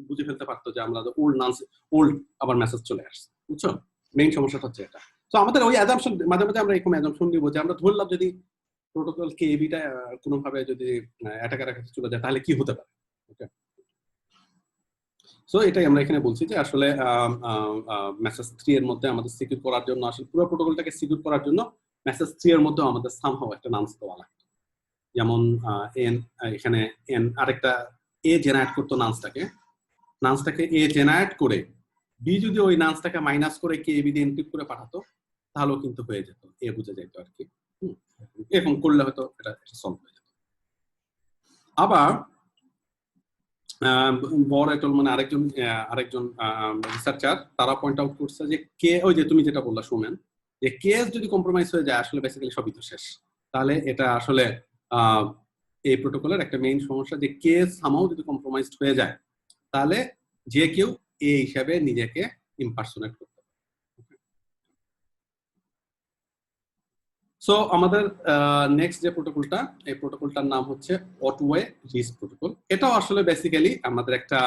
বুঝে ফেলতে পারতো যে আমরা ওল্ড নামস, ওল্ড আবার মেসেজ চলে আসছে, বুঝছো? মেইন সমস্যাটা হচ্ছে এটা। তো আমাদের ওই অ্যাজাম্পশন, মাঝে মাঝে আমরা এরকম অ্যাজাম্পশন নিব যে আমরা ধরলাম যদি প্রোটোকল কে এবিটা কোনোভাবে যদি অ্যাটাকারের কাছে চলে যায় তাহলে কি হতে পারে। ওকে, সো এটাই আমরা এখানে বলছি যে আসলে মেসেজ 3 এর মধ্যে আমাদের সিকিউর করার জন্য, আসলে পুরো প্রোটোকলটাকে সিকিউর করার জন্য মেসেজ 3 এর মধ্যে আমাদের সামহাও একটা নামস দেওয়া লাগতো। যেমন এন, এখানে এন আরেকটা এ জেনারেট করতো নামসটাকে এ জেনারেট করে বি যদি ওই নামসটাকে মাইনাস করে কে বি দিয়ে এনক্রিপ্ট করে পাঠাতো তাহলেও কিন্তু হয়ে যেত, এ বুঝে যেত আর কি। এরকম করলে হয়তো এটা সলভ হয়ে যেত। আবার বড় মানে আরেকজন রিসার্চার তারা পয়েন্ট আউট করছে যে কে, ওই যে তুমি যেটা বললা সুমেন, যে কেস যদি কম্প্রোমাইজ হয়ে যায় আসলে বেসিক্যালি সবই তো শেষ। তাহলে এটা আসলে এই প্রোটোকলের একটা মেইন সমস্যা, যে কেস সামাও যদি কম্প্রোমাইজড হয়ে যায় তাহলে যে কেউ এ হিসাবে নিজেকে ইম্পারসোনেট করতে পারে। সো আমাদের নেক্সট যে প্রোটোকলটা, এই প্রোটোকলটার নাম হচ্ছে অটোওয়ে রিস প্রোটোকল। এটাও আসলে বেসিক্যালি আমাদের একটা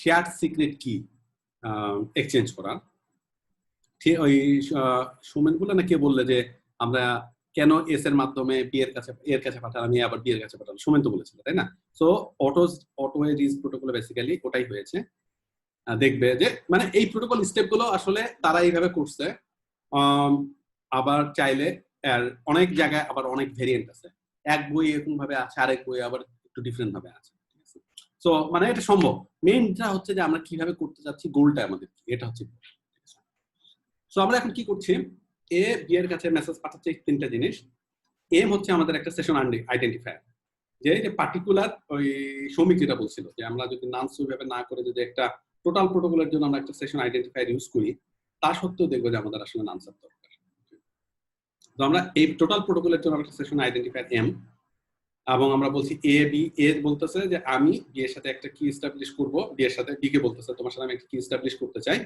শেয়ার্ড সিক্রেট কি এক্সচেঞ্জ করা। ঠিক ওই সুমেন বলে না কে বললে যে আমরা কেন এস এর মাধ্যমে বি এর কাছে পাঠালাম, আবার বি এর কাছে পাঠালাম, সুমেন তো বলেছিল তাই না? So Otway Rees protocol basically ওটাই হয়েছে। দেখবে যে মানে এই প্রোটোকল স্টেপ গুলো আসলে তারা এইভাবে করছে। আবার চাইলে অনেক জায়গায় আবার অনেক ভেরিয়েন্ট আছে, এক বই এরকম ভাবে আছে, আরেক বই আবার একটু ডিফারেন্ট ভাবে আছে। সো মানে এটা সম্ভব, মেইনটা হচ্ছে যে আমরা কিভাবে করতে চাচ্ছি, গোলটা আমাদের কি, এটা হচ্ছে। সো আমরা এখন কি করছি, এ বি এর কাছে মেসেজ পাঠাচ্ছে তিনটা জিনিস। এম হচ্ছে আমাদের একটা সেশন আইডেন্টিফায়ার, যে পার্টিকুলার ওই শ্রমিক যেটা বলছিল যে আমরা যদি নাম সুইভাবে না করে যদি একটা টোটাল প্রোটোকলের জন্য আমরা একটা সেশন আইডেন্টিফায়ার ইউজ করি, তা সত্ত্বেও দেখবো যে আমাদের আসলে নাম সার দরকার। তো আমরা এই টোটাল প্রোটোকলের জন্য একটা সেশন আইডেন্টিফায়ার এম, এবং আমরা বলছি এ বি, এ বলতেছে যে আমি বি এর সাথে একটা কি এস্টাবলিশ করব, বি এর সাথে বি কে বলতেছে তোমার সাথে আমি একটা কি এস্টাবলিশ করতে চাই,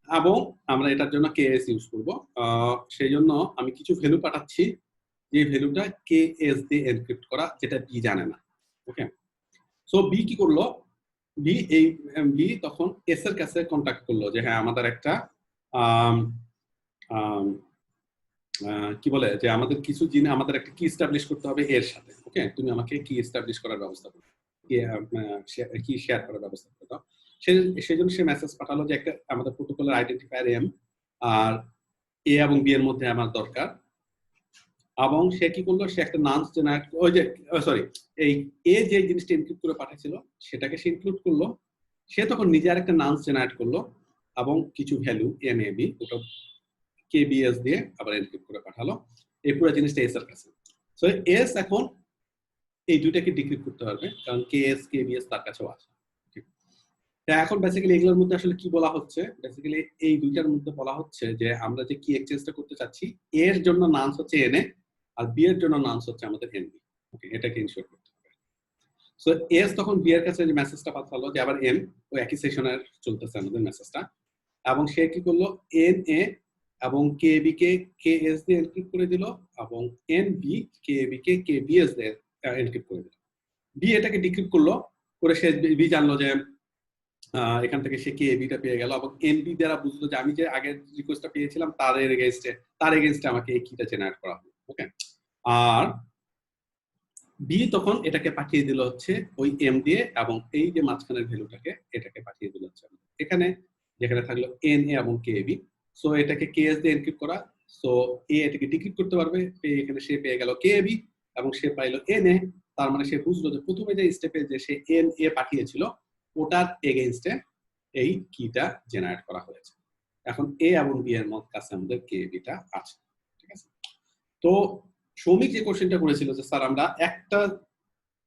এবং আমরা এটার জন্য কেএস ইউজ করব। সেই জন্য আমি কিছু ভ্যালু পাঠাচ্ছি, যে ভ্যালুটা কেএস দিয়ে এনক্রিপ্ট করা, যেটা বি জানে না। ওকে, সো বি কি করলো, বি তখন এস এর কাছে কন্ট্যাক্ট করলো যে হ্যাঁ আমাদের একটা কি বলে যে আমাদের কিছু জিনিস, আমাদের একটা কি এস্টাবলিশ করতে হবে এর সাথে। ওকে, তুমি আমাকে কি এস্টাবলিশ করার ব্যবস্থা করো, কি শেয়ার করার ব্যবস্থা করে দাও। সেই জন্য সে মেসেজ পাঠালো যে একটা আমাদের প্রোটোকলের আইডেন্টিফায়ার এম, আর এ এবং বি এর মধ্যে আমার দরকার। এবং সে কি করলো, সে একটা নান্স জেনারেট, ওই যে সরি, এই এ যে জিনিসটা ইনক্লুড করে পাঠিয়েছিল সেটাকে সে ইনক্লুড করলো। সে তখন নিজে আর একটা নান্স জেনারেট করলো এবং কিছু ভ্যালু এম এ বি ওটা কেবিএস দিয়ে আবার এনক্রিপ্ট করে পাঠালো। এই পুরো জিনিসটা এস এর কাছে। সো এস এখন এই দুইটাকে ডিক্রিপ্ট করতে পারবে, কারণ কেএস কেবিএস তার কাছেও আছে। এখন বেসিক্যালি এগুলোর মধ্যে আসলে কি বলা হচ্ছে, বেসিক্যালি এই দুইটার মধ্যে বলা হচ্ছে যে আমরা যে কি এক্সচেঞ্জটা করতে চাচ্ছি, এর জন্য নান্স হচ্ছে এনএ, আর বি এর জন্য নান্স হচ্ছে আমাদের এনবি। ওকে, এটাকে ইনশিওর করতে হবে। সো এস তখন বি এর কাছে যে মেসেজটা পাঠালো যে আবার এন, ওই একই সেশনের চলতেছে আমাদের মেসেজটা, এবং সে কি করলো, এন এ এবং কে বি কে কেএস দিয়ে এনক্রিপ্ট করে দিল, এবং এন বি কে বি কে কেবিএস দিয়ে এনক্রিপ্ট করে দিল। বি এটাকে ডিক্রিপ্ট করলো, করে সে বি জানলো যে এখান থেকে সে কে বিটা পেয়ে গেল, এবং এনবি দ্বারা বুঝলো যে আমি যে আগের রিকোয়েস্টটা পেয়েছিলাম তার এগেইনস্টে আমাকে এই কিটা জেনারেট করা হলো। ওকে, আর বি তখন এটাকে পাঠিয়ে দিল হচ্ছে ওই এম দিয়ে, এবং এই যে মাঝখানের ভ্যালুটাকে এটাকে পাঠিয়ে দিল হচ্ছে এখানে, যেখানে থাকলো এন এ এবং কে বি। সো এটাকে কেএস দিয়ে এনক্রিপ্ট করা, সো এ এটাকে ডিক্রিপ্ট করতে পারবে, এখানে সে পেয়ে গেল কে বি এবং সে পাইলো এন এ। তার মানে সে বুঝলো যে প্রথমে যে স্টেপে যে সে এন এ পাঠিয়েছিল ওটার এগেইনস্টে এই কিটা জেনারেট করা হয়েছে। এখন এ এবং বি এর কাছে আমাদের কে বিটা আছে। ঠিক আছে, তো শ্রমিক যে কোশ্চেনটা করেছিল যে স্যার আমরা একটা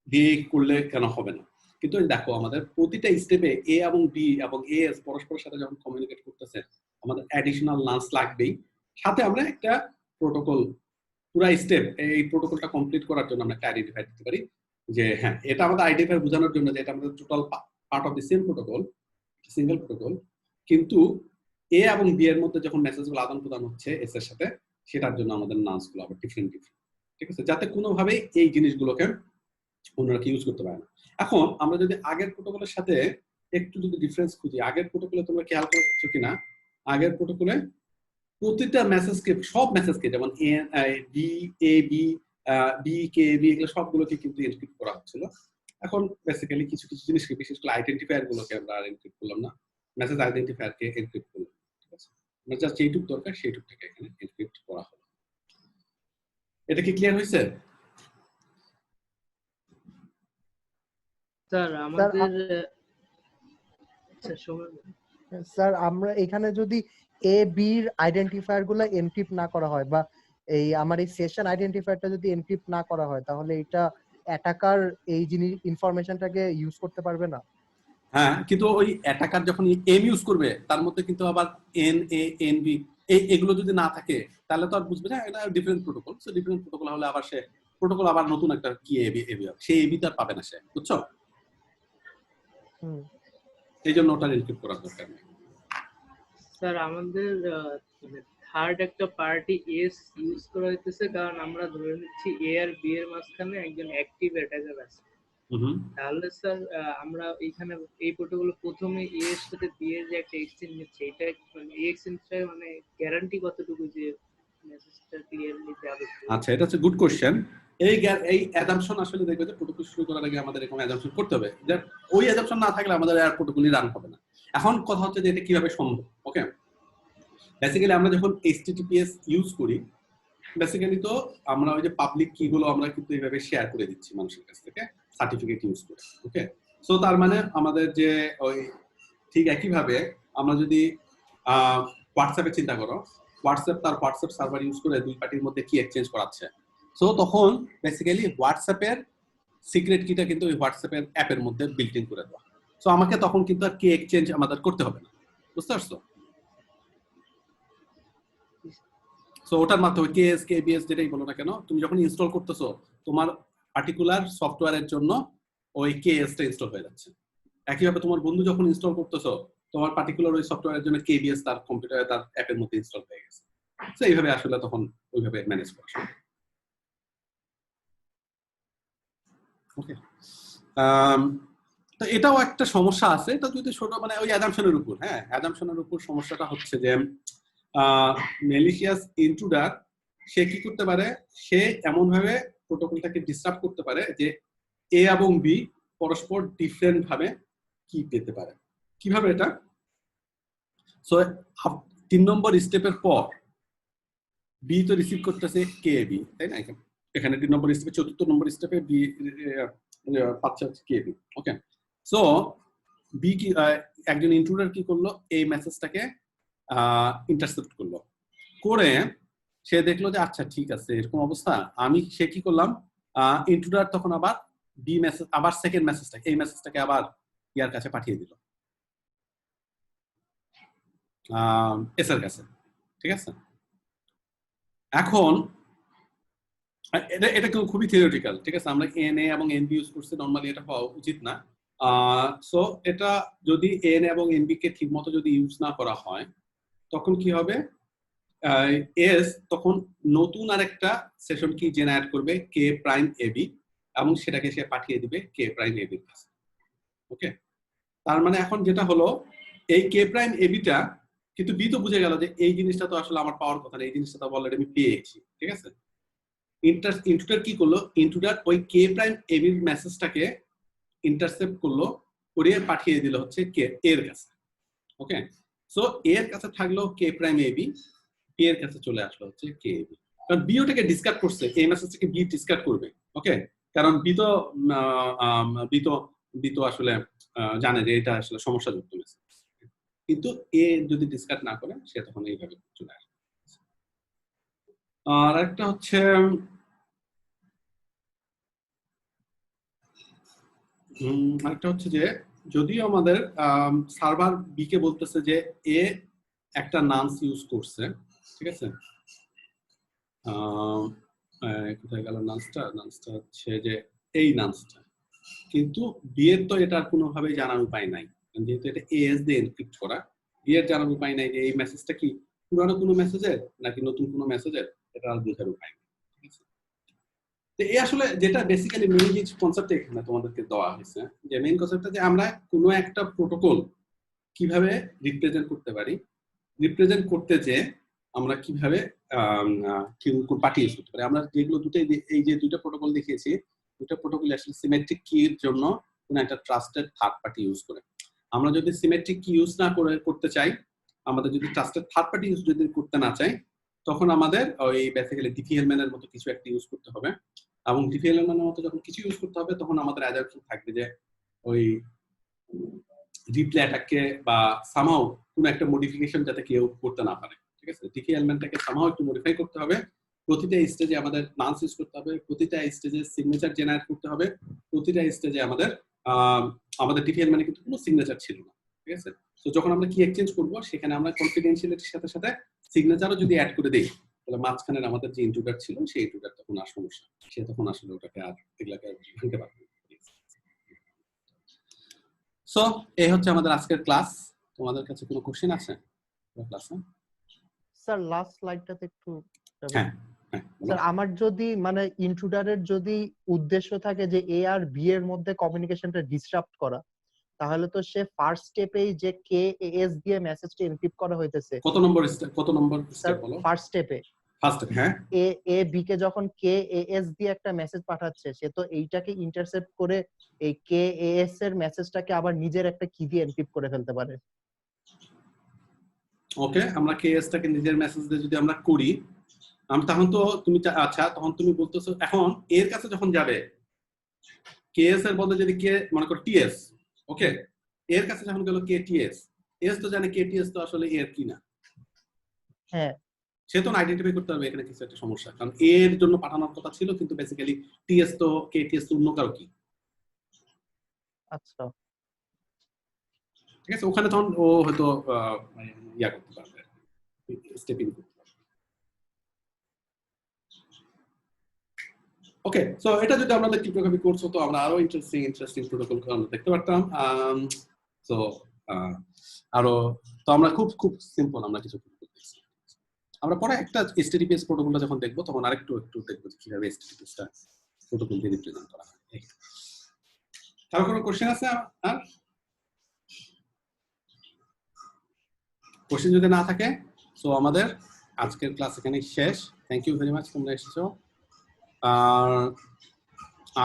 দিয়ে করলে কেন হবে না, কিন্তু দেখো আমাদের প্রতিটা স্টেপে এ এবং বি এবং এ এস পরস্পরের সাথে যখন কমিউনিকেট করতেছে আমাদের অ্যাডিশনাল নান্স লাগবেই, সাথে আমরা একটা প্রোটোকল, পুরো স্টেপ এই প্রোটোকলটা কমপ্লিট করার জন্য আমরা একটা আইডেন্টিফাই দিতে পারি যে হ্যাঁ এটা আমাদের আইডেন্টিফাই বোঝানোর জন্য যে এটা আমাদের total part of the same protocol, single protocol, কিন্তু এ এবং বি এর মধ্যে যখন মেসেজগুলো আদান প্রদান হচ্ছে এস এর সাথে, সেটার জন্য আমাদের নামসগুলো আবার ডিফারেন্ট। ঠিক আছে, যাতে কোনোভাবেই এই জিনিসগুলোকে অন্যরা ইউজ করতে পারে না। এখন আমরা যদি আগের প্রোটোকলের সাথে একটু যদি ডিফারেন্স খুঁজি, আগের প্রোটোকলে তোমরা খেয়াল করছো কিনা, আগের প্রোটোকলে প্রতিটা মেসেজকে, সব মেসেজকে, যেমন B A B B K B, এগুলো সবগুলোকে কিন্তু এনক্রিপ্ট করা হচ্ছিল। এখন বেসিক্যালি কিছু কিছু জিনিসকে, বিশেষ করে আইডেন্টিফায়ার গুলোকে আমরা আর এনক্রিপ্ট করলাম না, মেসেজ আইডেন্টিফায়ার কে এনক্রিপ্ট করলাম। ঠিক আছে, আমরা জাস্ট যেটুকু দরকার সেইটুকুটাকে এখানে এনক্রিপ্ট করা হলো। এটা কি ক্লিয়ার হয়েছে? স্যার আমাদের স্যার আমরা এখানে যদি এ বির আইডেন্টিফায়ার গুলো এনক্রিপ্ট না করা হয়, বা এই আমার এই সেশন আইডেন্টিফায়ারটা যদি এনক্রিপ্ট না করা হয়, তাহলে এটা অ্যাটাকার এই জিনিস ইনফরমেশনটাকে ইউজ করতে পারবে না। হ্যাঁ, কিন্তু ওই অ্যাটাকার যখন এম ইউজ করবে তার মধ্যে কিন্তু আবার এন এ এন বি এগুলো যদি না থাকে তাহলে তো আর বুঝবে না এটা different protocol. So different protocol হলে আবার সে প্রোটোকল আবার নতুন একটা কি এবি এবি হবে, সেই এবি তো আর পাবে না সে, বুঝছো? এই জন্য ওটা এনক্রিপ্ট করার দরকার নেই। স্যার আমাদের থার্ড একটা পার্টি এস ইউজ করা হইতেছে, কারণ আমরা ধরে নিচ্ছি এ আর বি এর মাঝখানে একজন অ্যাক্টিভ অ্যাটাকার আছে। হুম। তাহলে স্যার আমরা এইখানে এই প্রোটোকল প্রথমে এ এর সাথে বি এর যে একটা এক্সচেঞ্জ নিচ্ছে, এটা মানে এই এক্সচেঞ্জটা মানে গ্যারান্টি কতটুকু যে মেসেজটা ক্লিয়ারলি যাবে? আচ্ছা, এটা হচ্ছে গুড কোশ্চেন। এই অ্যাজাম্পশন আসলে দেখবে যে প্রোটোকল শুরু করার আগে আমাদের এরকম অ্যাজাম্পশন করতে হবে, যে ওই অ্যাজাম্পশন না থাকলে আমাদের আর প্রোটোকলই রান হবে না। এখন কথা হচ্ছে যে এটা কিভাবে সম্ভব। ওকে, বেসিক্যালি আমরা যখন HTTPS ইউজ করি, বেসিক্যালি তো আমরা ওই যে পাবলিক কি গুলো আমরা কিন্তু এইভাবে শেয়ার করে দিচ্ছি মানুষের কাছ থেকে সার্টিফিকেট ইউজ করে। ওকে, সো তার মানে আমাদের যে ওই ঠিক একইভাবে আমরা যদি হোয়াটসঅ্যাপে চিন্তা করো, হোয়াটসঅ্যাপ তার হোয়াটসঅ্যাপ সার্ভার ইউজ করে দুই পার্টির মধ্যে কি এক্সচেঞ্জ করাচ্ছে। সো তখন বেসিক্যালি হোয়াটসঅ্যাপের সিক্রেট কিটা কিন্তু ওই হোয়াটসঅ্যাপের অ্যাপের মধ্যে বিল্ট ইন করে দেওয়া। সো আমাকে তখন কিন্তু আর কি এক্সচেঞ্জ আমাদের করতে হবে না, বুঝতে পারছো? সো ওটার মাধ্যমে কেএস কেবিএস যেটাই বলো না কেন, তুমি যখন ইনস্টল করতেছো তোমার পার্টিকুলার সফটওয়্যারের জন্য ওই কেএসটা ইনস্টল হয়ে যাচ্ছে। একইভাবে তোমার বন্ধু যখন ইনস্টল করতেছো তোমার পার্টিকুলার ওই সফটওয়্যারের জন্য কেবিএস তার কম্পিউটারে তার অ্যাপের মধ্যে ইনস্টল হয়ে গেছে। সো এইভাবে আসলে তখন ওইভাবে ম্যানেজ করা সম্ভব। ওকে, তো এটাও একটা সমস্যা আছে। এটা যদি ছোট মানে ওই অ্যাজাম্পশনের উপর, হ্যাঁ অ্যাজাম্পশনের উপর সমস্যাটা হচ্ছে যে মেলিশিয়াস ইন্ট্রুডার সে কি করতে পারে, সে এমন ভাবে প্রোটোকলটাকে ডিস্টার্ব করতে পারে যে এ এবং বি পরস্পর ডিফারেন্ট ভাবে কি পেতে পারে। কিভাবে এটা? সো 3 নম্বর স্টেপের পর বি তো রিসিভ করতেছে কে বি, তাই না? এখানে 3 নম্বর স্টেপে 4th নম্বর স্টেপে বি পাচ্ছে হচ্ছে কে বি। ওকে, সো বি কি একজন ইন্ট্রুডার কি করলো, এই মেসেজটাকে ইন্টারসেপ্ট করলো, করে সে দেখলো যে আচ্ছা ঠিক আছে এরকম অবস্থা। আমি সে কি করলাম, ইন্ট্রুডার তখন আবার বি মেসেজ আবার সেকেন্ড মেসেজটাকে এই মেসেজটাকে আবার ইয়ার কাছে পাঠিয়ে দিল, এস এর কাছে। ঠিক আছে, এখন এটা এটা খুবই থিওরিটিক্যাল। ঠিক আছে, আমরা এন এ এবং এন বি ইউজ করছি, নরমালি এটা হওয়া উচিত না। সো এটা যদি এন এবং এন বি কে ঠিক মতো যদি ইউজ না করা হয় তখন কি হবে, এস তখন নতুন আরেকটা সেশন কি জেনারেট করবে কে প্রাইম এবি এবং সেটাকে সে পাঠিয়ে দিবে কে প্রাইম এবির কাছে। ওকে, তার মানে এখন যেটা হলো এই কে প্রাইম এবিটা কিন্তু বি তো বুঝে গেল যে এই জিনিসটা তো আসলে আমার পাওয়ার কথা না, এই জিনিসটা তো অলরেডি আমি পেয়েছি। ঠিক আছে, ইন্ট্রুডার কি করলো, ইন্ট্রুডার ওই কে প্রাইম এবির মেসেজটাকে ইন্টারসেপ্ট করলো, করে পাঠিয়ে দিল হচ্ছে কে এর কাছে। ওকে, সো এর কাছে থাকলো কে প্রাইম এবি, বি এর কাছে চলে আসলো হচ্ছে কে বি। কারণ বি ওটাকে ডিসকার্ড করছে, এই মেসেজটাকে বি ডিসকার্ড করবে। ওকে, কারণ বি তো আসলে জানে যে এটা আসলে সমস্যাযুক্ত মেসেজ, কিন্তু এ যদি ডিসকার্ড না করে সে তখন এইভাবে চলে আসবে। আর একটা হচ্ছে আরেকটা হচ্ছে যে যদিও আমাদের সার্ভার বি কে বলতেছে যে এ একটা নামস ইউজ করছে, ঠিক আছে, কোথায় গেল নামসটা হচ্ছে যে এই নামসটা, কিন্তু বি এর তো এটা কোনোভাবেই জানার উপায় নাই, যেহেতু এটা এএস দিয়ে এনক্রিপ্ট করা। বি এর জানার উপায় নাই যে এই মেসেজটা কি পুরানো কোনো মেসেজের নাকি নতুন কোনো মেসেজের, এটা আর বোঝার উপায় নেই। ঠিক আছে, তো এই আসলে যেটা বেসিক্যালি মেইন যে কনসেপ্ট এখানে তোমাদেরকে দেওয়া হয়েছে, যে মেইন কনসেপ্টটা যে আমরা কোনো একটা প্রোটোকল কিভাবে রিপ্রেজেন্ট করতে পারি, রিপ্রেজেন্ট করতে যে আমরা কিভাবে পার্টি ইউজ করতে পারি। আমরা যেগুলো এই যে দুইটা প্রোটোকল দেখিয়েছি, দুইটা প্রোটোকল আসলে সিমেট্রিক কির জন্য কোনো একটা ট্রাস্টেড থার্ড পার্টি ইউজ করে। আমরা যদি সিমেট্রিক কি ইউজ না করে করতে চাই, আমাদের যদি ট্রাস্টেড থার্ড পার্টি ইউজ যদি করতে না চাই, তখন আমাদের ওই বেসিক্যালি ডিফিএলম্যান এর মতো কিছু একটা ইউজ করতে হবে। এবং ডিফিএলম্যান এর মতো যখন কিছু ইউজ করতে হবে তখন আমাদের অ্যাজাম্পশন থাকবে যে ওই রিপ্লে অ্যাটাককে বা সামহাও কোনো একটা মডিফিকেশন যাতে কেউ করতে না পারে। ঠিক আছে, ডিফি এলিমেন্টটাকে সামহাও একটু মডিফাই করতে হবে, প্রতিটা স্টেজে আমাদের নামস ইউজ করতে হবে, প্রতিটা স্টেজে সিগনেচার জেনারেট করতে হবে, প্রতিটা স্টেজে আমাদের ডিফি এলিমেন্টে কিন্তু কোনো সিগনেচার ছিল না। ঠিক আছে, তো যখন আমরা কি এক্সচেঞ্জ করব সেখানে আমরা কনফিডেন্সিয়ালিটির সাথে সাথে সিগনেচারও যদি অ্যাড করে দেই, তাহলে মাঝখানের আমাদের যে ইন্ট্রুডার ছিল সেই ইন্ট্রুডার তখন আর সমস্যা, সে তখন আসলে ওটাকে আর এগুলাকে ভাঙতে পারবে। সো এই হচ্ছে আমাদের আজকের ক্লাস। তোমাদের কাছে কোনো কোশ্চেন আছে ক্লাসে? স্যার লাস্ট স্লাইডটাতে একটু হ্যাঁ স্যার আমার যদি মানে ইন্ট্রুডারের যদি উদ্দেশ্য থাকে যে এ আর বি এর মধ্যে কমিউনিকেশনটা ডিসরাপ্ট করা, তাহলে তো সে ফার্স্ট স্টেপেই যে কে এস দিয়ে মেসেজটা এনক্রিপ্ট করা হইতেছে কত নম্বর স্টেপ বলো? ফার্স্ট স্টেপে ফার্স্ট, হ্যাঁ এ বি কে যখন কে এস দিয়ে একটা মেসেজ পাঠাচ্ছে, সে তো এইটাকে ইন্টারসেপ্ট করে এই কে এস এর মেসেজটাকে আবার নিজের একটা কি দিয়ে এনক্রিপ্ট করে ফেলতে পারে। ওকে, আমরা কেএস টাকে নিজের মেসেজ দিয়ে যদি আমরা করি, তখন তো তুমি আচ্ছা তখন তুমি বলতেছো এখন এর কাছে যখন যাবে কেএস এর বদলে যদি কে মনে করো টিএস, ওকে, এর কাছে যখন গেল কে টিএস, এস তো জানে কে টিএস তো আসলে এর কি না, হ্যাঁ সে তো আইডেন্টিফাই করতে হবে এখানে কিছু একটা সমস্যা, কারণ এর জন্য পাঠানোর কথা ছিল কিন্তু বেসিক্যালি টিএস তো কে টিএস তো অন্য কারো কি। আচ্ছা ঠিক আছে, ওখানে তখন ও হয়তো ইয়া করতে পারবে, স্টেপিং করতে পারবে। ওকে, সো এটা যদি আমরা ক্রিপ্টোগ্রাফি কোর্স হতো আমরা আরো ইন্টারেস্টিং প্রোটোকল আমরা দেখতে পারতাম। সো আরো তো আমরা খুব সিম্পল আমরা কিছু করতেছি। আমরা পরে একটা HTTPS প্রোটোকলটা যখন দেখবো তখন আরেকটু দেখবো কিভাবে HTTPSটা প্রোটোকল দিয়ে রিপ্রেজেন্ট করা হয়। কারো কোনো কোশ্চেন আছে? আর কোশ্চেন যদি না থাকে সো আমাদের আজকের ক্লাস এখানেই শেষ। থ্যাংক ইউ ভেরি মাচ তোমরা এসেছো, আর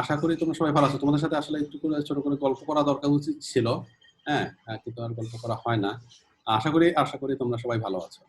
আশা করি তোমরা সবাই ভালো আছো। তোমাদের সাথে আসলে একটু করে ছোট করে গল্প করা দরকার উচিত ছিল, হ্যাঁ কিন্তু আর গল্প করা হয় না। আশা করি তোমরা সবাই ভালো আছো।